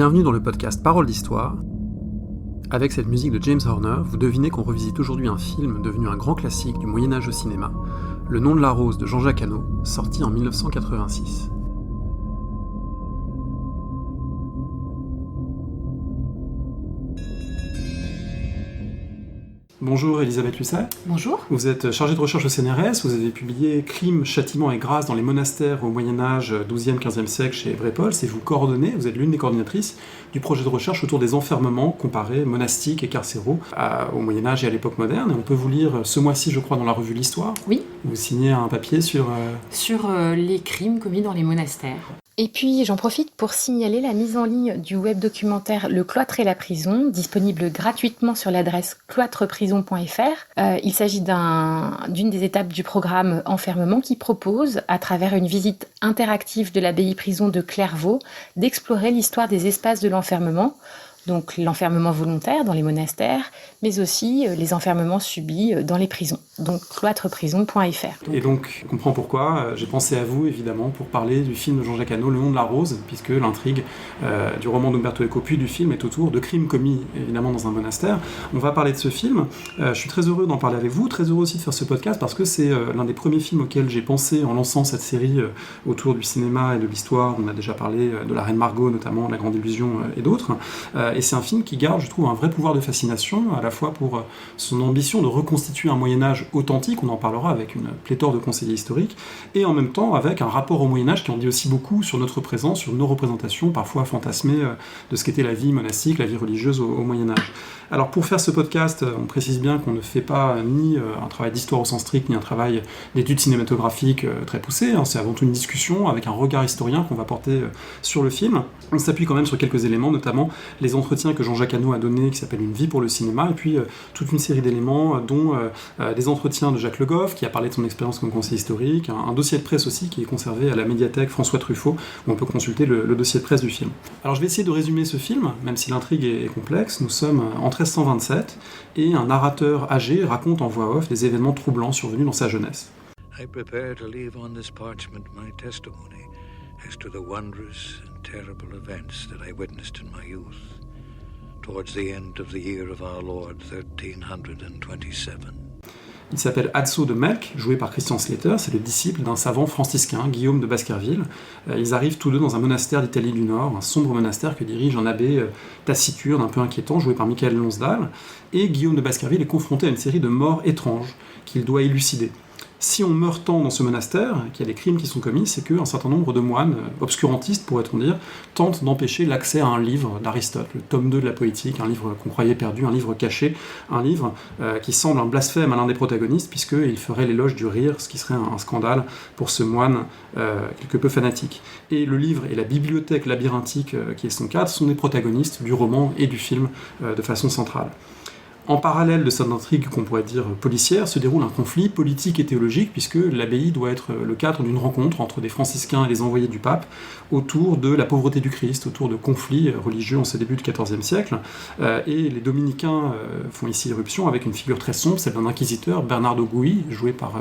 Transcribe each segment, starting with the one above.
Bienvenue dans le podcast Paroles d'Histoire. Avec cette musique de James Horner, vous devinez qu'on revisite aujourd'hui un film devenu un grand classique du Moyen-Âge au cinéma, Le nom de la rose de Jean-Jacques Hano, sorti en 1986. Bonjour Elisabeth Lucet. Bonjour. Vous êtes chargée de recherche au CNRS, vous avez publié Crime, châtiment et grâce dans les monastères au Moyen-Âge, 12e, 15e siècle chez Brepols, et vous coordonnez, vous êtes l'une des coordinatrices du projet de recherche autour des enfermements comparés monastiques et carcéraux au Moyen-Âge et à l'époque moderne. Et on peut vous lire ce mois-ci, je crois, dans la revue L'Histoire. Oui. Vous signez un papier sur les crimes commis dans les monastères. Et puis j'en profite pour signaler la mise en ligne du web documentaire Le cloître et la prison, disponible gratuitement sur l'adresse cloîtreprison.fr. Il s'agit d'une des étapes du programme Enfermement qui propose, à travers une visite interactive de l'abbaye-prison de Clairvaux, d'explorer l'histoire des espaces de l'enfermement, donc l'enfermement volontaire dans les monastères, mais aussi les enfermements subis dans les prisons. Donc cloîtreprison.fr. Et donc, on comprend pourquoi j'ai pensé à vous, évidemment, pour parler du film de Jean-Jacques Hano, Le nom de la rose, puisque l'intrigue du roman d'Umberto Eco puis du film est autour de crimes commis, évidemment, dans un monastère. On va parler de ce film. Je suis très heureux d'en parler avec vous, très heureux aussi de faire ce podcast, parce que c'est l'un des premiers films auxquels j'ai pensé en lançant cette série autour du cinéma et de l'histoire. On a déjà parlé de La Reine Margot, notamment, La Grande Illusion et d'autres. Et c'est un film qui garde, je trouve, un vrai pouvoir de fascination, à la fois pour son ambition de reconstituer un Moyen-Âge authentique, on en parlera avec une pléthore de conseillers historiques, et en même temps avec un rapport au Moyen-Âge qui en dit aussi beaucoup sur notre présent, sur nos représentations, parfois fantasmées, de ce qu'était la vie monastique, la vie religieuse au Moyen-Âge. Alors pour faire ce podcast, on précise bien qu'on ne fait pas ni un travail d'histoire au sens strict, ni un travail d'études cinématographiques très poussé, c'est avant tout une discussion avec un regard historien qu'on va porter sur le film. On s'appuie quand même sur quelques éléments, notamment les entretiens que Jean-Jacques Hano a donnés, qui s'appelle Une vie pour le cinéma, et puis toute une série d'éléments, dont des entretiens de Jacques Le Goff, qui a parlé de son expérience comme conseiller historique, un dossier de presse aussi qui est conservé à la médiathèque François Truffaut, où on peut consulter le dossier de presse du film. Alors je vais essayer de résumer ce film, même si l'intrigue est complexe. Nous sommes en 1327, et un narrateur âgé raconte en voix off des événements troublants survenus dans sa jeunesse. I prepare to leave on this parchment my testimony as to the wondrous and terrible events that I witnessed in my youth, towards the end of the year of our Lord 1327. Il s'appelle Azzo de Melk, joué par Christian Slater, c'est le disciple d'un savant franciscain, Guillaume de Baskerville. Ils arrivent tous deux dans un monastère d'Italie du Nord, un sombre monastère que dirige un abbé taciturne, un peu inquiétant, joué par Michael Lonsdale, et Guillaume de Baskerville est confronté à une série de morts étranges qu'il doit élucider. Si on meurt tant dans ce monastère, qu'il y a des crimes qui sont commis, c'est qu'un certain nombre de moines, obscurantistes pourrait-on dire, tentent d'empêcher l'accès à un livre d'Aristote, le tome 2 de la poétique, un livre qu'on croyait perdu, un livre caché, un livre qui semble un blasphème à l'un des protagonistes, puisqu'il ferait l'éloge du rire, ce qui serait un scandale pour ce moine quelque peu fanatique. Et le livre et la bibliothèque labyrinthique qui est son cadre sont des protagonistes du roman et du film de façon centrale. En parallèle de cette intrigue qu'on pourrait dire policière, se déroule un conflit politique et théologique, puisque l'abbaye doit être le cadre d'une rencontre entre des franciscains et les envoyés du pape autour de la pauvreté du Christ, autour de conflits religieux en ce début du XIVe siècle. Et les dominicains font ici irruption avec une figure très sombre, celle d'un inquisiteur, Bernardo Gui, joué par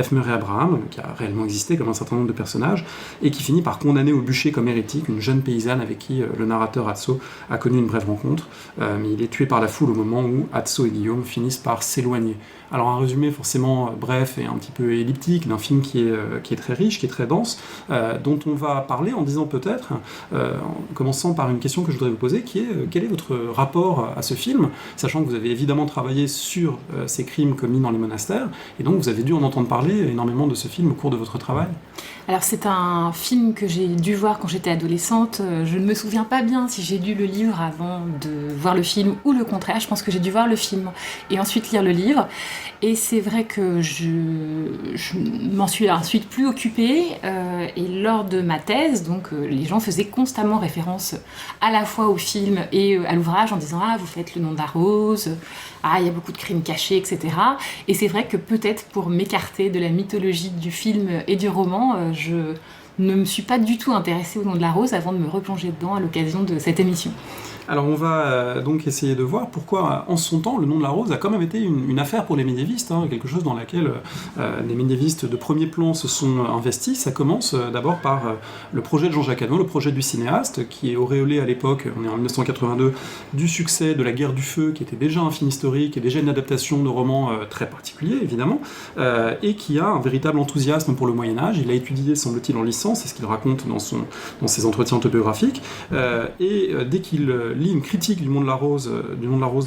F. Murray Abraham, qui a réellement existé comme un certain nombre de personnages, et qui finit par condamner au bûcher comme hérétique une jeune paysanne avec qui le narrateur Azzo a connu une brève rencontre, mais il est tué par la foule au moment où Azzo et Guillaume finissent par s'éloigner. Alors un résumé forcément bref et un petit peu elliptique d'un film qui est très riche, qui est très dense, dont on va parler en disant peut-être, en commençant par une question que je voudrais vous poser, qui est quel est votre rapport à ce film, sachant que vous avez évidemment travaillé sur ces crimes commis dans les monastères, et donc vous avez dû en entendre parler énormément de ce film au cours de votre travail. Alors c'est un film que j'ai dû voir quand j'étais adolescente. Je ne me souviens pas bien si j'ai lu le livre avant de voir le film ou le contraire. Je pense que j'ai dû voir le film et ensuite lire le livre. Et c'est vrai que je m'en suis ensuite plus occupée. Et lors de ma thèse, donc, les gens faisaient constamment référence à la fois au film et à l'ouvrage en disant « Ah, vous faites Le nom de la rose », « Ah, il y a beaucoup de crimes cachés, etc. » Et c'est vrai que peut-être pour m'écarter de la mythologie du film et du roman, je ne me suis pas du tout intéressée au nom de la rose avant de me replonger dedans à l'occasion de cette émission. Alors on va donc essayer de voir pourquoi, en son temps, le nom de la rose a quand même été une affaire pour les médiévistes, quelque chose dans laquelle les médiévistes de premier plan se sont investis. Ça commence d'abord par le projet de Jean-Jacques Hano, le projet du cinéaste, qui est auréolé à l'époque, on est en 1982, du succès de La Guerre du Feu, qui était déjà un film historique et déjà une adaptation de romans très particulier, évidemment, et qui a un véritable enthousiasme pour le Moyen-Âge. Il a étudié, semble-t-il, en licence, c'est ce qu'il raconte dans ses entretiens autobiographiques, et dès qu'il lit une critique du nom de la rose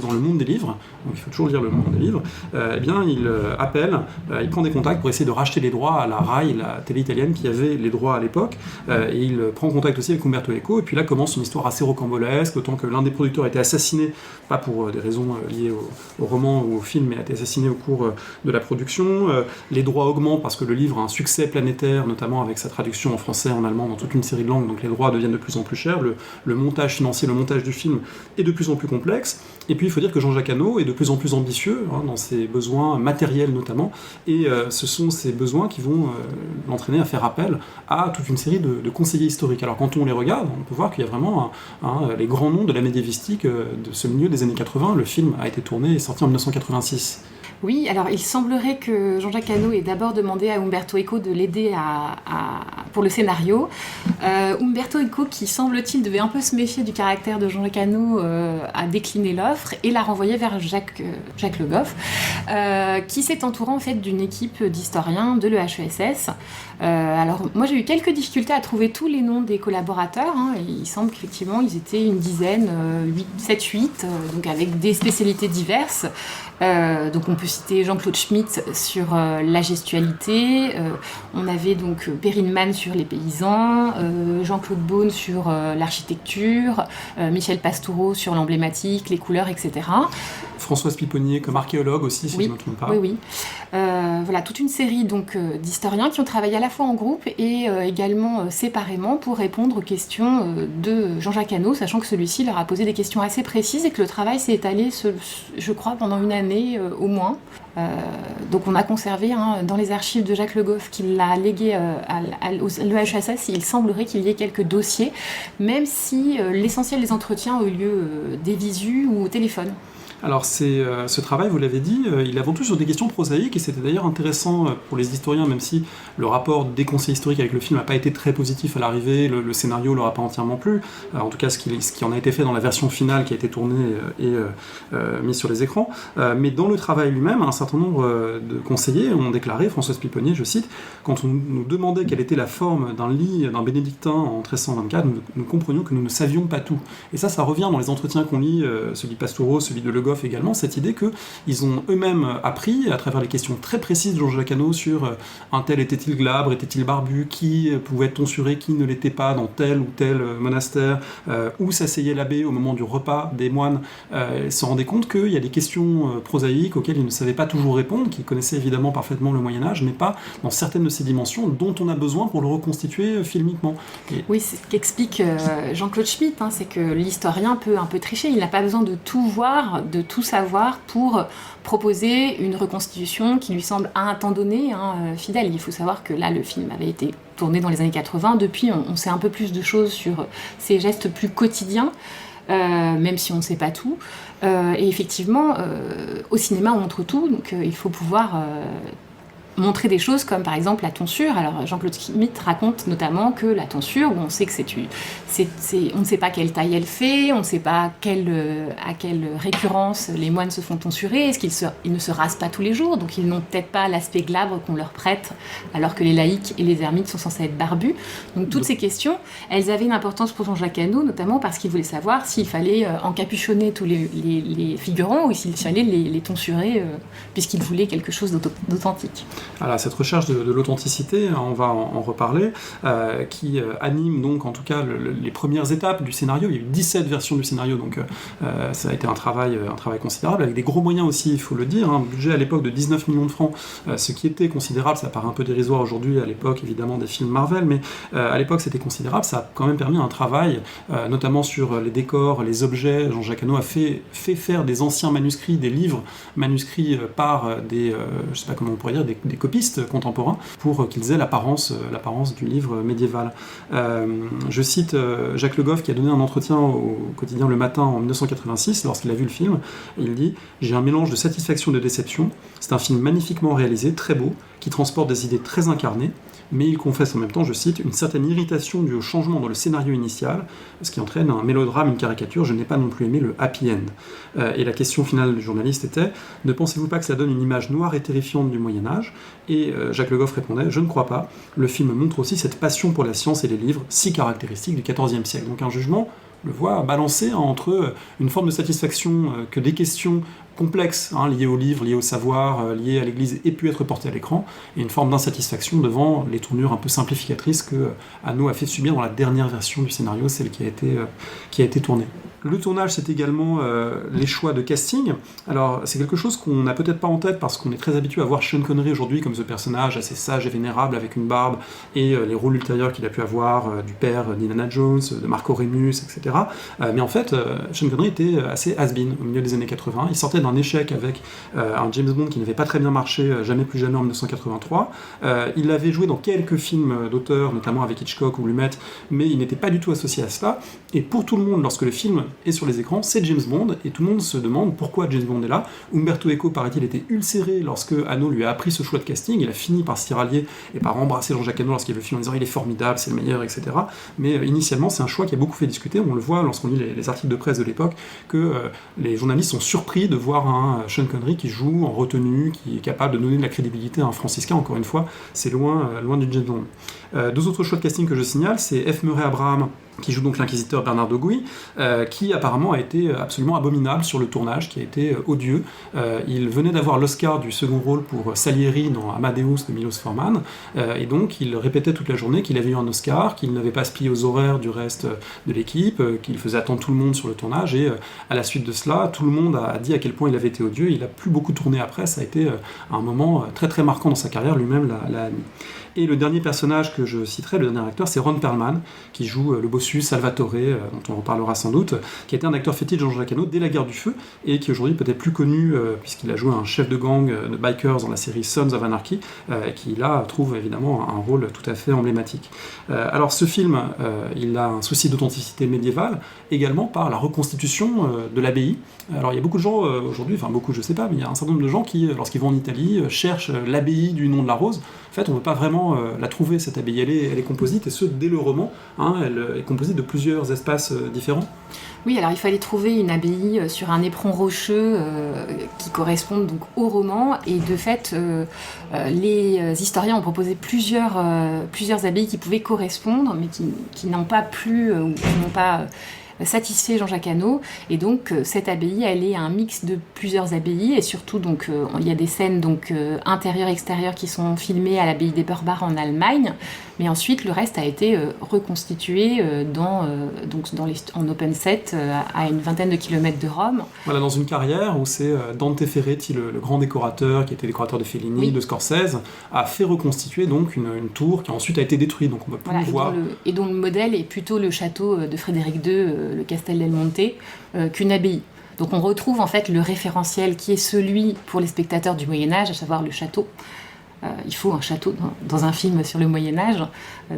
dans le monde des livres, donc il faut toujours lire le monde des livres, eh bien il appelle, il prend des contacts pour essayer de racheter les droits à la RAI, la télé italienne qui avait les droits à l'époque, et il prend contact aussi avec Umberto Eco, et puis là commence une histoire assez rocambolesque, autant que l'un des producteurs a été assassiné, pas pour des raisons liées au roman ou au film, mais a été assassiné au cours de la production. Les droits augmentent parce que le livre a un succès planétaire, notamment avec sa traduction en français, en allemand, dans toute une série de langues, donc les droits deviennent de plus en plus chers, le montage financier, le montage du film est de plus en plus complexe, et puis il faut dire que Jean-Jacques Hano est de plus en plus ambitieux, dans ses besoins matériels notamment, et ce sont ces besoins qui vont l'entraîner à faire appel à toute une série de conseillers historiques. Alors quand on les regarde, on peut voir qu'il y a vraiment les grands noms de la médiévistique de ce milieu des années 80. Le film a été tourné et sorti en 1986. Oui, alors il semblerait que Jean-Jacques Hano ait d'abord demandé à Umberto Eco de l'aider pour le scénario. Umberto Eco, qui semble-t-il devait un peu se méfier du caractère de Jean-Jacques Hano, a décliné l'offre et l'a renvoyé vers Jacques Le Goff, qui s'est entouré en fait d'une équipe d'historiens de l'EHESS. Alors moi j'ai eu quelques difficultés à trouver tous les noms des collaborateurs, et il semble qu'effectivement ils étaient une dizaine, 7-8, donc avec des spécialités diverses. Donc on peut citer Jean-Claude Schmitt sur la gestualité, on avait donc Perrine Mann sur les paysans, Jean-Claude Beaune sur l'architecture, Michel Pastoureau sur l'emblématique, les couleurs, etc. Françoise Piponnier comme archéologue aussi, si je ne me trompe pas. Oui. Voilà, toute une série donc, d'historiens qui ont travaillé à la fois en groupe et également séparément pour répondre aux questions de Jean-Jacques Hano, sachant que celui-ci leur a posé des questions assez précises et que le travail s'est étalé, je crois, pendant une année au moins. Donc on a conservé dans les archives de Jacques Le Goff, qui l'a légué à l'EHESS, il semblerait qu'il y ait quelques dossiers, même si l'essentiel des entretiens ont eu lieu des visus ou au téléphone. Alors ce travail, vous l'avez dit, il est avant tout sur des questions prosaïques, et c'était d'ailleurs intéressant pour les historiens, même si le rapport des conseils historiques avec le film n'a pas été très positif à l'arrivée, le scénario ne l'aura pas entièrement plu, en tout cas ce qui en a été fait dans la version finale qui a été tournée et mise sur les écrans, mais dans le travail lui-même, un certain nombre de conseillers ont déclaré, Françoise Piponnier, je cite, quand on nous demandait quelle était la forme d'un lit d'un bénédictin en 1324, nous comprenions que nous ne savions pas tout. Et ça revient dans les entretiens qu'on lit, celui de Pastoureau, celui de Le Goff également, cette idée qu'ils ont eux-mêmes appris, à travers les questions très précises de Jean-Jacques Hano sur un tel était-il glabre, était-il barbu, qui pouvait être tonsuré, qui ne l'était pas dans tel ou tel monastère, où s'asseyait l'abbé au moment du repas des moines, se rendaient compte qu'il y a des questions prosaïques auxquelles ils ne savaient pas toujours répondre, qu'ils connaissaient évidemment parfaitement le Moyen-Âge, mais pas dans certaines de ces dimensions dont on a besoin pour le reconstituer filmiquement. Oui, c'est ce qu'explique Jean-Claude Schmitt, c'est que l'historien peut un peu tricher, il n'a pas besoin de tout voir, de tout savoir pour proposer une reconstitution qui lui semble à un temps donné fidèle. Il faut savoir que là, le film avait été tourné dans les années 80. Depuis, on sait un peu plus de choses sur ces gestes plus quotidiens, même si on ne sait pas tout. Et effectivement, au cinéma, on montre tout, donc il faut pouvoir montrer des choses comme par exemple la tonsure. Alors Jean-Claude Schmitt raconte notamment que la tonsure, on sait que on ne sait pas quelle taille elle fait, on ne sait pas à quelle récurrence les moines se font tonsurer, est-ce qu'ils ne se rasent pas tous les jours, donc ils n'ont peut-être pas l'aspect glabre qu'on leur prête, alors que les laïcs et les ermites sont censés être barbus. Donc toutes ces questions, elles avaient une importance pour Jean-Jacques Hano, notamment parce qu'il voulait savoir s'il fallait encapuchonner tous les figurants ou s'il fallait les tonsurer, puisqu'il voulait quelque chose d'authentique. Alors, cette recherche de l'authenticité, on va en reparler, qui anime donc en tout cas les premières étapes du scénario. Il y a eu 17 versions du scénario, donc ça a été un travail considérable, avec des gros moyens aussi, il faut le dire, un budget à l'époque de 19 millions de francs, ce qui était considérable, ça paraît un peu dérisoire aujourd'hui à l'époque évidemment des films Marvel, mais à l'époque c'était considérable, ça a quand même permis un travail, notamment sur les décors, les objets. Jean-Jacques Hano a fait faire des anciens manuscrits, des livres manuscrits par des, je sais pas comment on pourrait dire, des des copistes contemporains pour qu'ils aient l'apparence du livre médiéval. Je cite Jacques Le Goff qui a donné un entretien au quotidien Le Matin en 1986 lorsqu'il a vu le film. Il dit « J'ai un mélange de satisfaction et de déception. C'est un film magnifiquement réalisé, très beau, qui transporte des idées très incarnées, mais il confesse en même temps, je cite, une certaine irritation due au changement dans le scénario initial, ce qui entraîne un mélodrame, une caricature. Je n'ai pas non plus aimé le happy end. » Et la question finale du journaliste était « Ne pensez-vous pas que ça donne une image noire et terrifiante du Moyen-Âge ?» Et Jacques Le Goff répondait « Je ne crois pas. Le film montre aussi cette passion pour la science et les livres, si caractéristique du XIVe siècle. » Donc un jugement, le voit balancer entre une forme de satisfaction que des questions complexes, liées au livre, liées au savoir, liées à l'Église, aient pu être portées à l'écran, et une forme d'insatisfaction devant les tournures un peu simplificatrices que Hannaux a fait subir dans la dernière version du scénario, celle qui a été tournée. Le tournage, c'est également les choix de casting. Alors, c'est quelque chose qu'on n'a peut-être pas en tête parce qu'on est très habitué à voir Sean Connery aujourd'hui comme ce personnage assez sage et vénérable avec une barbe et les rôles ultérieurs qu'il a pu avoir du père d'Indiana Jones, de Marco Remus, etc. Mais en fait, Sean Connery était assez has-been au milieu des années 80. Il sortait d'un échec avec un James Bond qui n'avait pas très bien marché, Jamais plus jamais en 1983. Il avait joué dans quelques films d'auteur, notamment avec Hitchcock ou Lumet, mais il n'était pas du tout associé à cela. Et pour tout le monde, lorsque le film est sur les écrans, c'est James Bond, et tout le monde se demande pourquoi James Bond est là. Umberto Eco, paraît-il, était ulcéré lorsque Hannaux lui a appris ce choix de casting. Il a fini par s'y rallier et par embrasser Jean-Jacques Hannaux lorsqu'il a vu le film en disant il est formidable, c'est le meilleur, etc. Mais initialement, c'est un choix qui a beaucoup fait discuter. On le voit lorsqu'on lit les articles de presse de l'époque, que les journalistes sont surpris de voir un Sean Connery qui joue en retenue, qui est capable de donner de la crédibilité à un franciscain. Encore une fois, c'est loin du James Bond. Deux autres choix de casting que je signale, c'est F. Murray Abraham, qui joue donc l'inquisiteur Bernardo Gui, qui apparemment a été absolument abominable sur le tournage, qui a été odieux. Il venait d'avoir l'Oscar du second rôle pour Salieri dans Amadeus de Milos Forman, et donc il répétait toute la journée qu'il avait eu un Oscar, qu'il n'avait pas se plié aux horaires du reste de l'équipe, qu'il faisait attendre tout le monde sur le tournage, et à la suite de cela, tout le monde a dit à quel point il avait été odieux. Il n'a plus beaucoup tourné après, ça a été un moment très très marquant dans sa carrière, lui-même l'a admis. Et le dernier personnage que je citerai, le dernier acteur, c'est Ron Perlman, qui joue le bossu Salvatore, dont on reparlera sans doute, qui était un acteur fétiche de Jean-Jacques Hannaux dès la guerre du feu, et qui aujourd'hui peut-être plus connu, puisqu'il a joué un chef de gang de bikers dans la série Sons of Anarchy, qui là trouve évidemment un rôle tout à fait emblématique. Alors ce film, il a un souci d'authenticité médiévale, également par la reconstitution de l'abbaye. Alors il y a beaucoup de gens aujourd'hui, enfin beaucoup je sais pas, mais il y a un certain nombre de gens qui, lorsqu'ils vont en Italie, cherchent l'abbaye du nom de la rose. En fait, on ne peut pas vraiment la trouver, cette abbaye. Elle est composite, et ce, dès le roman, elle est composite de plusieurs espaces différents. Oui, alors il fallait trouver une abbaye sur un éperon rocheux qui corresponde donc au roman, et de fait, les historiens ont proposé plusieurs abbayes qui pouvaient correspondre, mais qui n'ont pas plu, ou qui n'ont pas satisfait Jean-Jacques Hannaux, et donc cette abbaye, elle est un mix de plusieurs abbayes, et surtout donc il y a des scènes donc intérieures et extérieures qui sont filmées à l'abbaye d'Eberbach en Allemagne, mais ensuite le reste a été reconstitué en open set à une vingtaine de kilomètres de Rome. Voilà, dans une carrière où c'est Dante Ferretti, le grand décorateur qui était décorateur de Fellini, oui, de Scorsese, a fait reconstituer donc une tour qui ensuite a été détruite, donc on peut plus voir. Et dont le modèle est plutôt le château de Frédéric II, le Castel del Monte, qu'une abbaye. Donc on retrouve en fait le référentiel qui est celui pour les spectateurs du Moyen-Âge, à savoir le château. Il faut un château dans un film sur le Moyen-Âge.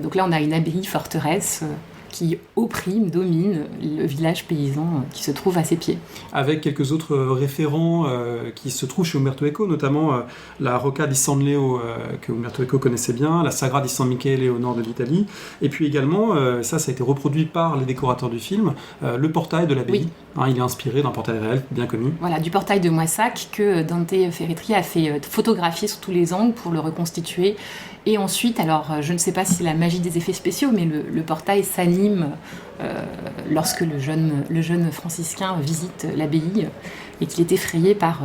Donc là on a une abbaye forteresse qui opprime, domine le village paysan qui se trouve à ses pieds. Avec quelques autres référents qui se trouvent chez Umberto Eco, notamment la Rocca di San Leo que Umberto Eco connaissait bien, la Sagra di San Michele au nord de l'Italie, et puis également, ça a été reproduit par les décorateurs du film, le portail de l'abbaye. Oui. Il est inspiré d'un portail réel bien connu. Voilà, du portail de Moissac que Dante Ferretti a fait photographier sous tous les angles pour le reconstituer. Et ensuite, alors je ne sais pas si c'est la magie des effets spéciaux, mais le portail s'anime lorsque le jeune franciscain visite l'abbaye et qu'il est effrayé par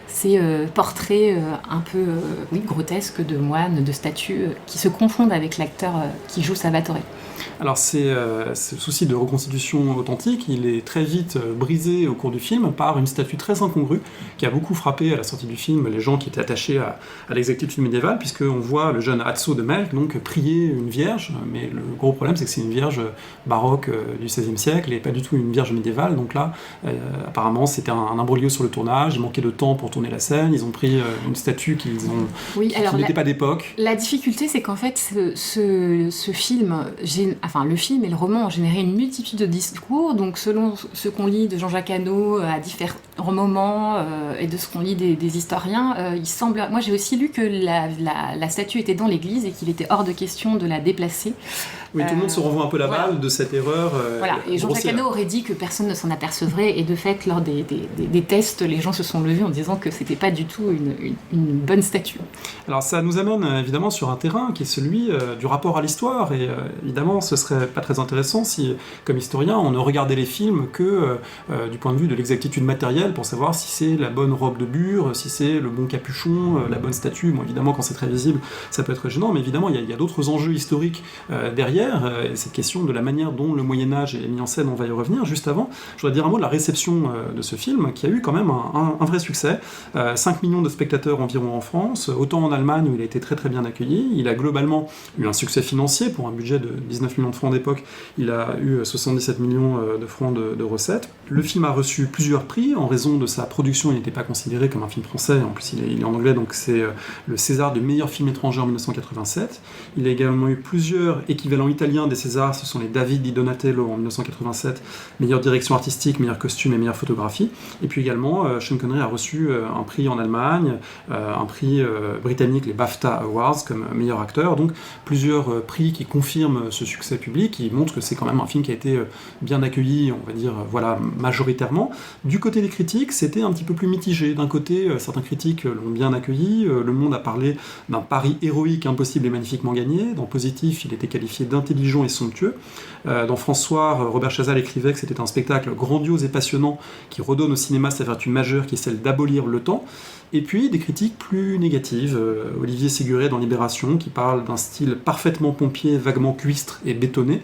ces portraits un peu grotesques de moines, de statues qui se confondent avec l'acteur qui joue Salvatore. Alors ce souci de reconstitution authentique, il est très vite brisé au cours du film par une statue très incongrue qui a beaucoup frappé à la sortie du film les gens qui étaient attachés à l'exactitude médiévale, puisqu'on voit le jeune Azzo de Melk donc prier une vierge, mais le gros problème c'est que c'est une vierge baroque du XVIe siècle et pas du tout une vierge médiévale, donc là apparemment c'était un imbroglio sur le tournage, il manquait de temps pour tourner retourné la scène, ils ont pris une statue qui n'était pas d'époque. La difficulté, c'est qu'en fait, ce film, le film et le roman ont généré une multitude de discours, donc selon ce qu'on lit de Jean-Jacques Hano à différents moments et de ce qu'on lit des historiens, il semble... Moi, j'ai aussi lu que la statue était dans l'église et qu'il était hors de question de la déplacer. Oui, tout le monde se renvoie un peu la balle de cette erreur. Et Jean-Jacques Hano aurait dit que personne ne s'en apercevrait, et de fait, lors des tests, les gens se sont levés en disant que c'était pas du tout une bonne statue. Alors ça nous amène évidemment sur un terrain qui est celui du rapport à l'histoire, et évidemment ce serait pas très intéressant si, comme historien, on ne regardait les films que du point de vue de l'exactitude matérielle pour savoir si c'est la bonne robe de bure, si c'est le bon capuchon, la bonne statue. Bon, évidemment, quand c'est très visible, ça peut être gênant, mais évidemment, il y a d'autres enjeux historiques derrière. Cette question de la manière dont le Moyen-Âge est mis en scène, on va y revenir. Juste avant, je voudrais dire un mot de la réception de ce film, qui a eu quand même un vrai succès. 5 millions de spectateurs environ en France, autant en Allemagne où il a été très très bien accueilli. Il a globalement eu un succès financier pour un budget de 19 millions de francs d'époque. Il a eu 77 millions de francs de recettes. Le film a reçu plusieurs prix en raison de sa production. Il n'était pas considéré comme un film français, en plus il est en anglais, donc c'est le César de meilleur film étranger en 1987. Il a également eu plusieurs équivalents italiens des Césars, ce sont les David di Donatello en 1987, meilleure direction artistique, meilleur costume et meilleure photographie. Et puis également, Sean Connery a reçu un prix en Allemagne, un prix britannique, les BAFTA Awards, comme meilleur acteur. Donc plusieurs prix qui confirment ce succès public, qui montrent que c'est quand même un film qui a été bien accueilli, on va dire, majoritairement. Du côté des critiques, c'était un petit peu plus mitigé. D'un côté, certains critiques l'ont bien accueilli. Le Monde a parlé d'un pari héroïque, impossible et magnifiquement gagné. Dans Positif, il était qualifié d'intelligent et somptueux. Dans François, Robert Chazal écrivait que c'était un spectacle grandiose et passionnant qui redonne au cinéma sa vertu majeure qui est celle d'abolir le temps. Et puis des critiques plus négatives. Olivier Séguret dans Libération qui parle d'un style parfaitement pompier, vaguement cuistre et bétonné.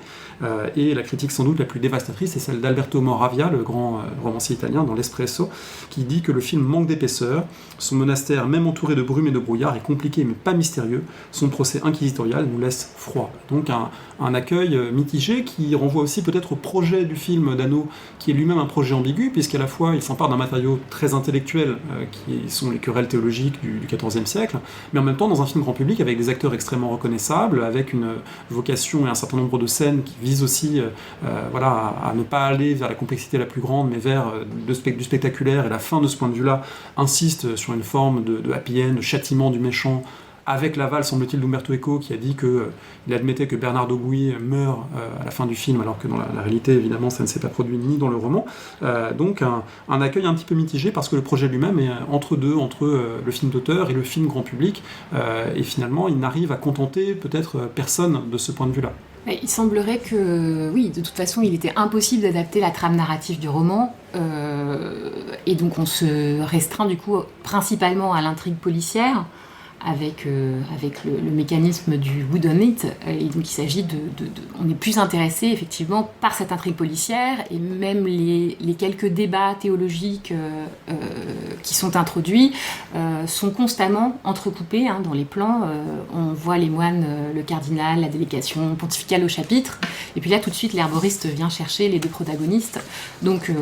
Et la critique sans doute la plus dévastatrice c'est celle d'Alberto Moravia, le grand romancier italien dans l'Espresso, qui dit que le film manque d'épaisseur, son monastère même entouré de brume et de brouillard est compliqué mais pas mystérieux, son procès inquisitorial nous laisse froid. Donc un accueil mitigé qui renvoie aussi peut-être au projet du film d'Hano, qui est lui-même un projet ambigu, puisqu'à la fois il s'empare d'un matériau très intellectuel qui sont les querelles théologiques du XIVe siècle, mais en même temps dans un film grand public avec des acteurs extrêmement reconnaissables, avec une vocation et un certain nombre de scènes qui visent aussi à ne pas aller vers la complexité la plus grande, mais vers du spectaculaire, et la fin de ce point de vue-là insiste sur une forme de happy end, de châtiment du méchant, avec l'aval, semble-t-il, d'Umberto Eco, qui a dit qu'il admettait que Bernardo Gui meurt à la fin du film, alors que dans la réalité, évidemment, ça ne s'est pas produit ni dans le roman. Donc un accueil un petit peu mitigé, parce que le projet lui-même est entre le film d'auteur et le film grand public, et finalement, il n'arrive à contenter peut-être personne de ce point de vue-là. Il semblerait que, oui, de toute façon, il était impossible d'adapter la trame narrative du roman, et donc on se restreint du coup principalement à l'intrigue policière, avec le mécanisme du whodunit, et donc il s'agit on est plus intéressé effectivement par cette intrigue policière, et même les quelques débats théologiques qui sont introduits sont constamment entrecoupés dans les plans. On voit les moines, le cardinal, la délégation pontificale au chapitre, et puis là tout de suite l'herboriste vient chercher les deux protagonistes. Donc,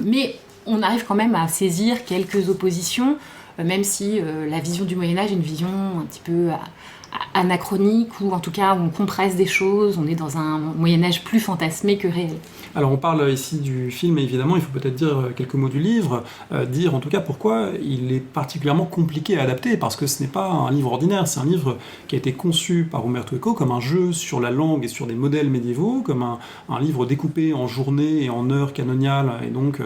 mais on arrive quand même à saisir quelques oppositions, même si la vision du Moyen-Âge est une vision un petit peu anachronique, ou en tout cas où on compresse des choses, on est dans un Moyen-Âge plus fantasmé que réel. Alors on parle ici du film, mais évidemment il faut peut-être dire quelques mots du livre, dire en tout cas pourquoi il est particulièrement compliqué à adapter, parce que ce n'est pas un livre ordinaire, c'est un livre qui a été conçu par Umberto Eco comme un jeu sur la langue et sur des modèles médiévaux, comme un livre découpé en journées et en heures canoniales, et donc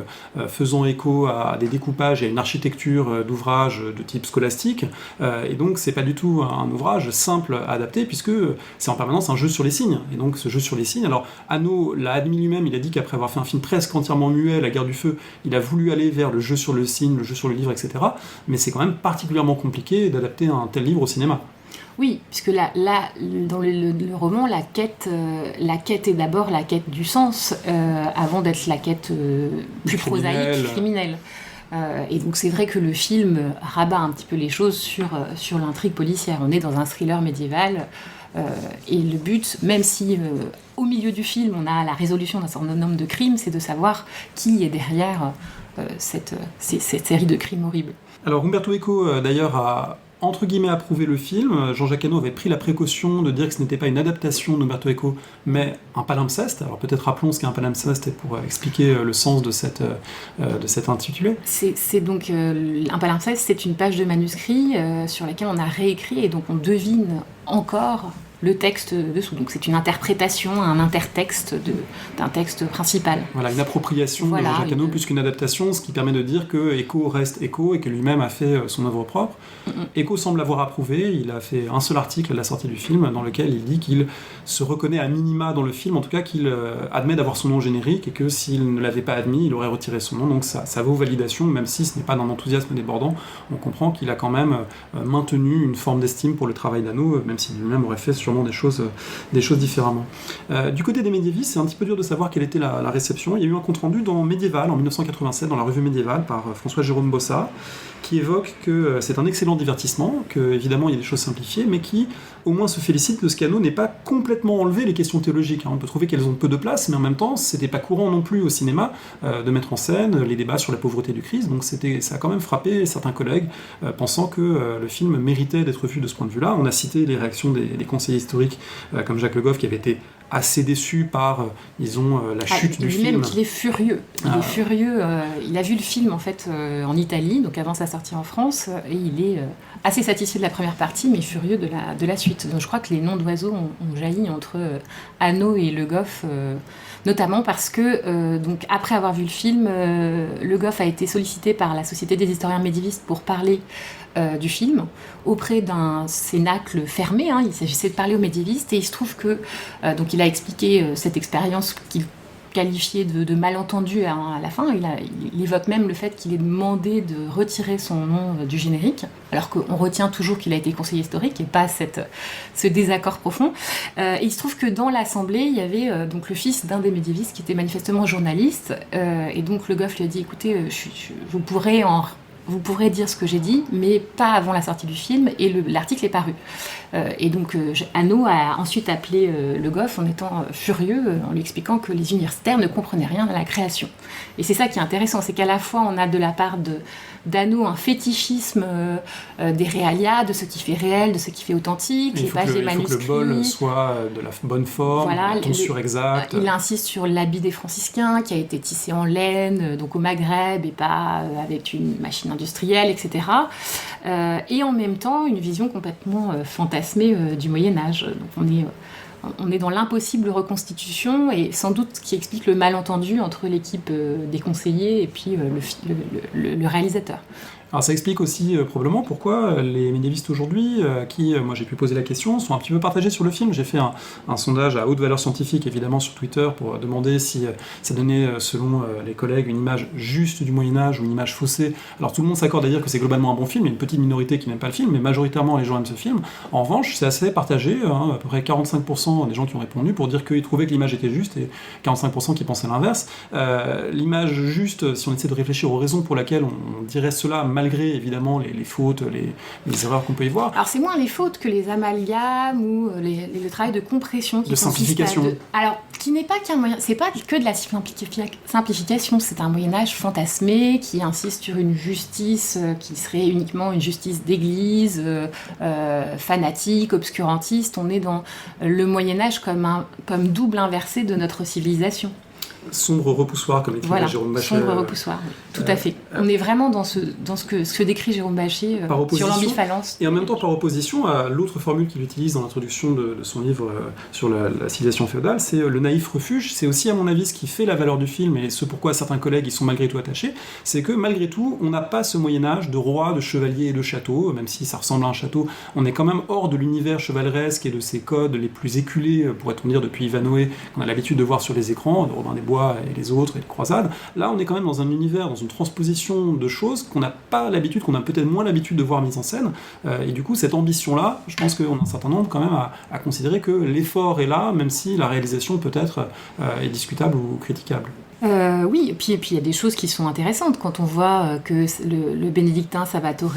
faisant écho à des découpages et à une architecture d'ouvrages de type scolastique, et donc c'est pas du tout un ouvrage simple à adapter, puisque c'est en permanence un jeu sur les signes. Et donc ce jeu sur les signes, alors Hano l'a admis lui-même, il a dit qu'après avoir fait un film presque entièrement muet, La Guerre du Feu, il a voulu aller vers le jeu sur le signe, le jeu sur le livre, etc. Mais c'est quand même particulièrement compliqué d'adapter un tel livre au cinéma. Oui, puisque là dans le roman, la quête est d'abord la quête du sens, avant d'être la quête plus prosaïque, criminelle. Et donc c'est vrai que le film rabat un petit peu les choses sur l'intrigue policière. On est dans un thriller médiéval, et le but, même si au milieu du film on a la résolution d'un certain nombre de crimes, c'est de savoir qui est derrière cette série de crimes horribles. Alors Umberto Eco, d'ailleurs, a entre guillemets approuvé le film. Jean-Jacques Hano avait pris la précaution de dire que ce n'était pas une adaptation d'Umberto Eco, mais un palimpseste. Alors peut-être rappelons ce qu'est un palimpseste et pour expliquer le sens de cet intitulé. C'est donc un palimpseste, c'est une page de manuscrit sur laquelle on a réécrit et donc on devine encore le texte dessous. Donc c'est une interprétation, un intertexte d'un texte principal. Voilà, une appropriation de Jean-Jacques Hano plus qu'une adaptation, ce qui permet de dire que Eco reste Eco et que lui-même a fait son œuvre propre. Eco semble l'avoir approuvé, il a fait un seul article à la sortie du film dans lequel il dit qu'il se reconnaît à minima dans le film, en tout cas qu'il admet d'avoir son nom générique et que s'il ne l'avait pas admis, il aurait retiré son nom, donc ça vaut validation, même si ce n'est pas d'un enthousiasme débordant, on comprend qu'il a quand même maintenu une forme d'estime pour le travail d'Hano, même si lui-même aurait fait sûrement des choses différemment. Du côté des médiévistes, c'est un petit peu dur de savoir quelle était la réception. Il y a eu un compte-rendu dans Médiéval en 1987, dans la revue Médiéval, par François-Jérôme Bossard, qui évoque que c'est un excellent divertissement, que évidemment il y a des choses simplifiées, mais qui au moins se félicite que Scano n'ait pas complètement enlevé les questions théologiques. On peut trouver qu'elles ont peu de place, mais en même temps, c'était pas courant non plus au cinéma de mettre en scène les débats sur la pauvreté du Christ, donc ça a quand même frappé certains collègues, pensant que le film méritait d'être vu de ce point de vue-là. On a cité les réactions des conseillers historiques, comme Jacques Le Goff, qui avait été assez déçu par, la chute du film. Lui-même qu'il est furieux. Il est furieux. Il a vu le film en fait en Italie, donc avant sa sortie en France, et il est assez satisfait de la première partie, mais furieux de la suite. Donc je crois que les noms d'oiseaux ont jailli entre Hano et Le Goff, notamment parce que donc après avoir vu le film, Le Goff a été sollicité par la Société des historiens médiévistes pour parler du film auprès d'un cénacle fermé. Il s'agissait de parler aux médiévistes et il se trouve que donc il a expliqué cette expérience qu'il qualifié de malentendu à la fin. Il évoque même le fait qu'il ait demandé de retirer son nom du générique, alors qu'on retient toujours qu'il a été conseiller historique et pas ce désaccord profond. Et il se trouve que dans l'assemblée, il y avait donc le fils d'un des médiévistes qui était manifestement journaliste, et donc Le Goff lui a dit « Écoutez, vous pourrez dire ce que j'ai dit, mais pas avant la sortie du film, et l'article est paru. » Et donc Hano a ensuite appelé Le Goff en étant furieux, en lui expliquant que les universitaires ne comprenaient rien à la création. Et c'est ça qui est intéressant, c'est qu'à la fois on a de la part d'Hano un fétichisme des réalia, de ce qui fait réel, de ce qui fait authentique, les pages des manuscrits. Il faut que le bol soit de la bonne forme, la tonsure exacte. Il insiste sur l'habit des franciscains qui a été tissé en laine, donc au Maghreb, et pas avec une machine industrielle, etc. Et en même temps, une vision complètement fantasmée du Moyen-Âge. Donc on est dans l'impossible reconstitution, et sans doute ce qui explique le malentendu entre l'équipe des conseillers et puis le réalisateur. Alors ça explique aussi probablement pourquoi les médiévistes aujourd'hui, qui, moi j'ai pu poser la question, sont un petit peu partagés sur le film. J'ai fait un sondage à haute valeur scientifique, évidemment, sur Twitter, pour demander si ça donnait, selon les collègues, une image juste du Moyen-Âge ou une image faussée. Alors tout le monde s'accorde à dire que c'est globalement un bon film, il y a une petite minorité qui n'aime pas le film, mais majoritairement les gens aiment ce film. En revanche, c'est assez partagé, à peu près 45% des gens qui ont répondu pour dire qu'ils trouvaient que l'image était juste, et 45% qui pensaient l'inverse. L'image juste, si on essaie de réfléchir aux raisons pour lesquelles on dirait cela, malgré évidemment les fautes, les erreurs qu'on peut y voir. Alors c'est moins les fautes que les amalgames ou le travail de compression, de simplification. Alors qui n'est pas qu'un moyen, c'est pas que de la simplification, c'est un Moyen-Âge fantasmé qui insiste sur une justice qui serait uniquement une justice d'église, fanatique, obscurantiste. On est dans le Moyen-Âge comme double inversé de notre civilisation. Sombre repoussoir, comme écrit Jérôme Bachet. Sombre repoussoir, oui. Tout à fait. On est vraiment dans ce que décrit Jérôme Bachet sur l'ambivalence. Et en même temps, par opposition à l'autre formule qu'il utilise dans l'introduction de son livre sur la civilisation féodale, c'est le naïf refuge. C'est aussi, à mon avis, ce qui fait la valeur du film et ce pourquoi certains collègues y sont malgré tout attachés, c'est que malgré tout, on n'a pas ce Moyen-Âge de rois, de chevaliers et de châteaux, même si ça ressemble à un château, on est quand même hors de l'univers chevaleresque et de ces codes les plus éculés, pourrait-on dire, depuis Ivanhoé, qu'on a l'habitude de voir sur les écrans, de Robin des Bois et les autres, et de Croisade. Là, on est quand même dans un univers, dans une transposition de choses qu'on n'a pas l'habitude, qu'on a peut-être moins l'habitude de voir mise en scène, et du coup, cette ambition-là, je pense qu'on a un certain nombre quand même à considérer que l'effort est là, même si la réalisation peut-être est discutable ou critiquable. Oui, et puis il y a des choses qui sont intéressantes quand on voit que le bénédictin Salvatore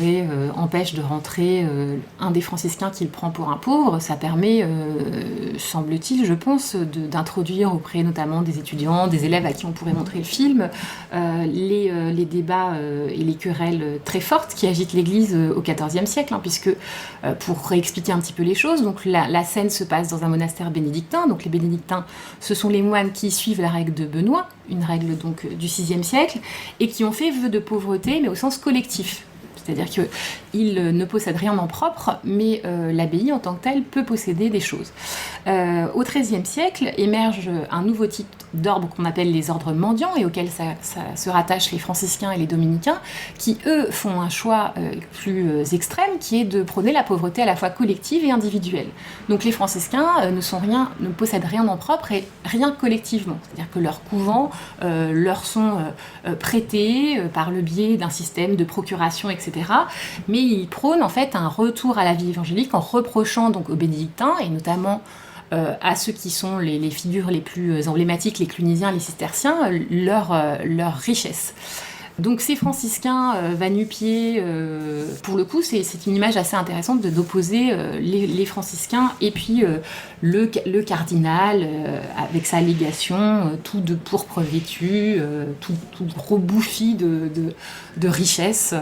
empêche de rentrer un des franciscains qu'il prend pour un pauvre. Ça permet, semble-t-il, je pense, d'introduire auprès notamment des étudiants, des élèves à qui on pourrait montrer le film, les débats et les querelles très fortes qui agitent l'Église au XIVe siècle, puisque pour réexpliquer un petit peu les choses, donc la scène se passe dans un monastère bénédictin. Donc les bénédictins, ce sont les moines qui suivent la règle de Benoît, une règle donc du VIe siècle, et qui ont fait vœu de pauvreté, mais au sens collectif. C'est-à-dire qu'ils ne possèdent rien en propre, mais l'abbaye en tant que telle peut posséder des choses. Au XIIIe siècle émerge un nouveau type d'ordre qu'on appelle les ordres mendiants, et auxquels ça se rattachent les franciscains et les dominicains, qui eux font un choix plus extrême, qui est de prôner la pauvreté à la fois collective et individuelle. Donc les franciscains ne possèdent rien en propre et rien collectivement. C'est-à-dire que leurs couvents leur sont prêtés par le biais d'un système de procuration, etc. Mais ils prônent en fait un retour à la vie évangélique en reprochant donc aux bénédictins et notamment à ceux qui sont les figures les plus emblématiques, les clunisiens, les cisterciens, leur richesse. Donc ces franciscains va-nu-pieds, pour le coup, c'est une image assez intéressante d'opposer les franciscains et puis le cardinal avec sa légation, tout de pourpre vêtu, tout gros bouffi de richesse.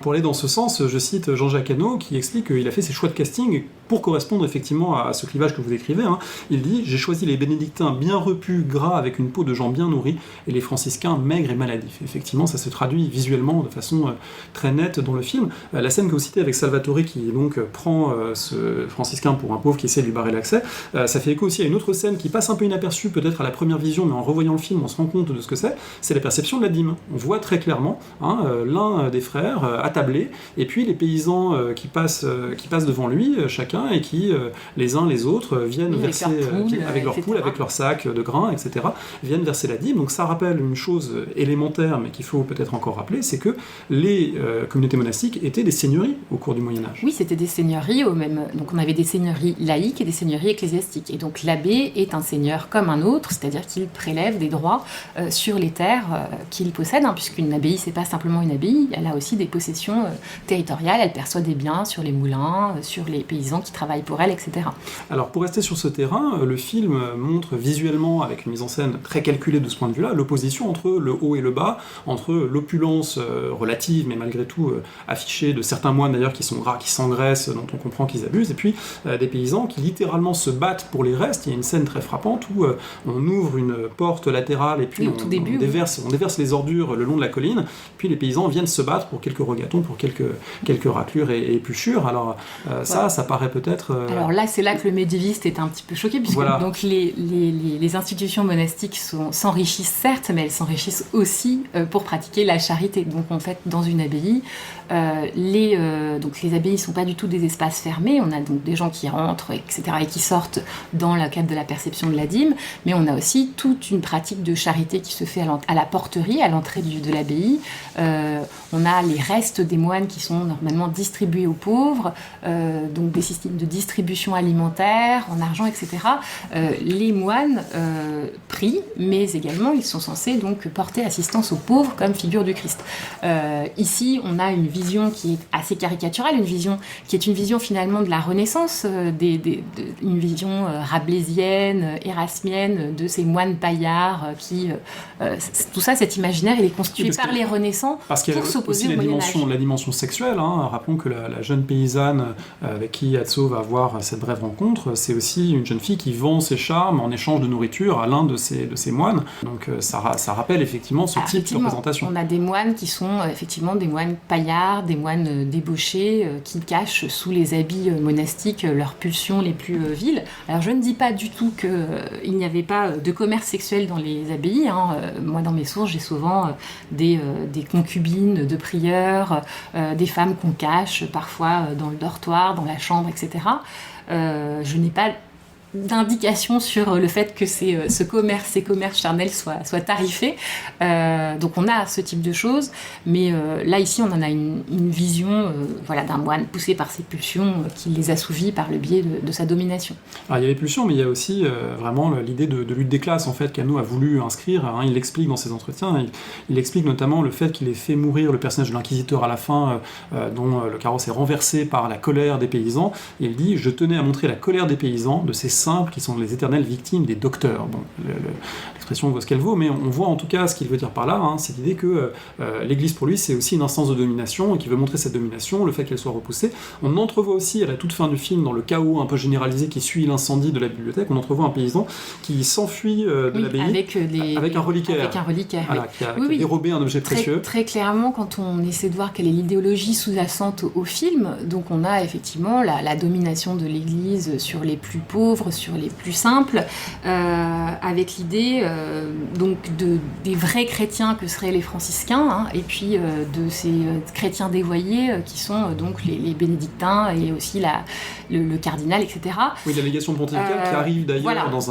Pour aller dans ce sens, je cite Jean-Jacques Hano qui explique qu'il a fait ses choix de casting pour correspondre effectivement à ce clivage que vous décrivez. Il dit « J'ai choisi les bénédictins bien repus, gras, avec une peau de gens bien nourris, et les franciscains maigres et maladifs. » Effectivement, ça se traduit visuellement de façon très nette dans le film. La scène que vous citez avec Salvatore qui donc prend ce franciscain pour un pauvre qui essaie de lui barrer l'accès, ça fait écho aussi à une autre scène qui passe un peu inaperçue peut-être à la première vision, mais en revoyant le film on se rend compte de ce que c'est la perception de la dîme. On voit très clairement l'un des frères attablé, et puis les paysans qui passent devant lui, chacun, et qui, les uns les autres, viennent verser, avec leurs poules, avec leurs sacs de grains, etc., viennent verser la dîme. Donc ça rappelle une chose élémentaire, mais qu'il faut peut-être encore rappeler, c'est que les communautés monastiques étaient des seigneuries au cours du Moyen-Âge. Oui, c'était des seigneuries, donc on avait des seigneuries laïques et des seigneuries ecclésiastiques. Et donc l'abbé est un seigneur comme un autre, c'est-à-dire qu'il prélève des droits sur les terres qu'il possède, puisqu'une abbaye, c'est pas simplement une abbaye, elle a aussi des possessions territoriales, elle perçoit des biens sur les moulins, sur les paysans qui travaillent pour elle, etc. Alors pour rester sur ce terrain, le film montre visuellement, avec une mise en scène très calculée de ce point de vue-là, l'opposition entre le haut et le bas, entre l'opulence relative, mais malgré tout affichée de certains moines d'ailleurs qui sont gras, qui s'engraissent, dont on comprend qu'ils abusent, et puis des paysans qui littéralement se battent pour les restes. Il y a une scène très frappante où on ouvre une porte latérale et puis on déverse les ordures le long de la colline, puis les paysans viennent se battre pour quelques regatons, pour quelques raclures et épluchures. Alors ça paraît peut-être... Alors là, c'est là que le médiéviste est un petit peu choqué, puisque donc les institutions monastiques s'enrichissent certes, mais elles s'enrichissent aussi pour pratiquer la charité. Donc en fait, dans une abbaye, les abbayes ne sont pas du tout des espaces fermés, on a donc des gens qui rentrent, etc., et qui sortent dans le cadre de la perception de la dîme, mais on a aussi toute une pratique de charité qui se fait à la porterie, à l'entrée de l'abbaye. On a les restes des moines qui sont normalement distribués aux pauvres, donc des systèmes de distribution alimentaire, en argent, etc. Les moines prient, mais également ils sont censés donc porter assistance aux pauvres comme figure du Christ. Ici, on a une vision qui est assez caricaturale, qui est une vision finalement de la Renaissance, une vision rabelaisienne, érasmienne de ces moines paillards qui... tout ça, cet imaginaire, il est constitué par les Renaissants pour s'opposer au Moyen-Âge. La dimension sexuelle, rappelons que la jeune paysanne avec qui Azzo va avoir cette brève rencontre, c'est aussi une jeune fille qui vend ses charmes en échange de nourriture à l'un de ces moines. Donc ça rappelle effectivement ce type de représentation. On a des moines qui sont effectivement des moines paillards, des moines débauchés, qui cachent sous les habits monastiques leurs pulsions les plus viles. Alors je ne dis pas du tout qu'il n'y avait pas de commerce sexuel dans les abbayes. Moi, dans mes sources, j'ai souvent des concubines de prieurs, des femmes qu'on cache parfois dans le dortoir, dans la chambre, etc. Je n'ai pas d'indications sur le fait que ces commerces charnels soient tarifés. Donc on a ce type de choses, mais là ici on en a une vision d'un moine poussé par ses pulsions qui les assouvit par le biais de sa domination. Alors, il y a les pulsions, mais il y a aussi vraiment l'idée de lutte des classes en fait, qu'Annaud a voulu inscrire. Il l'explique dans ses entretiens, il explique notamment le fait qu'il ait fait mourir le personnage de l'inquisiteur à la fin, dont le carrosse est renversé par la colère des paysans, et il dit « Je tenais à montrer la colère des paysans, de ces simples qui sont les éternelles victimes des docteurs ». Bon, l'expression vaut ce qu'elle vaut, mais on voit en tout cas ce qu'il veut dire par là, c'est l'idée que l'Église pour lui c'est aussi une instance de domination, et qu'il veut montrer cette domination, le fait qu'elle soit repoussée. On entrevoit aussi à la toute fin du film, dans le chaos un peu généralisé qui suit l'incendie de la bibliothèque, on entrevoit un paysan qui s'enfuit de l'abbaye avec un reliquaire. Voilà, qui a dérobé un objet précieux. Très clairement, quand on essaie de voir quelle est l'idéologie sous-jacente au film, donc on a effectivement la domination de l'Église sur les plus pauvres, sur les plus simples, avec l'idée donc des vrais chrétiens que seraient les franciscains, et puis de ces chrétiens dévoyés qui sont donc les bénédictins et aussi le cardinal, etc. Oui, la légation pontificale qui arrive d'ailleurs dans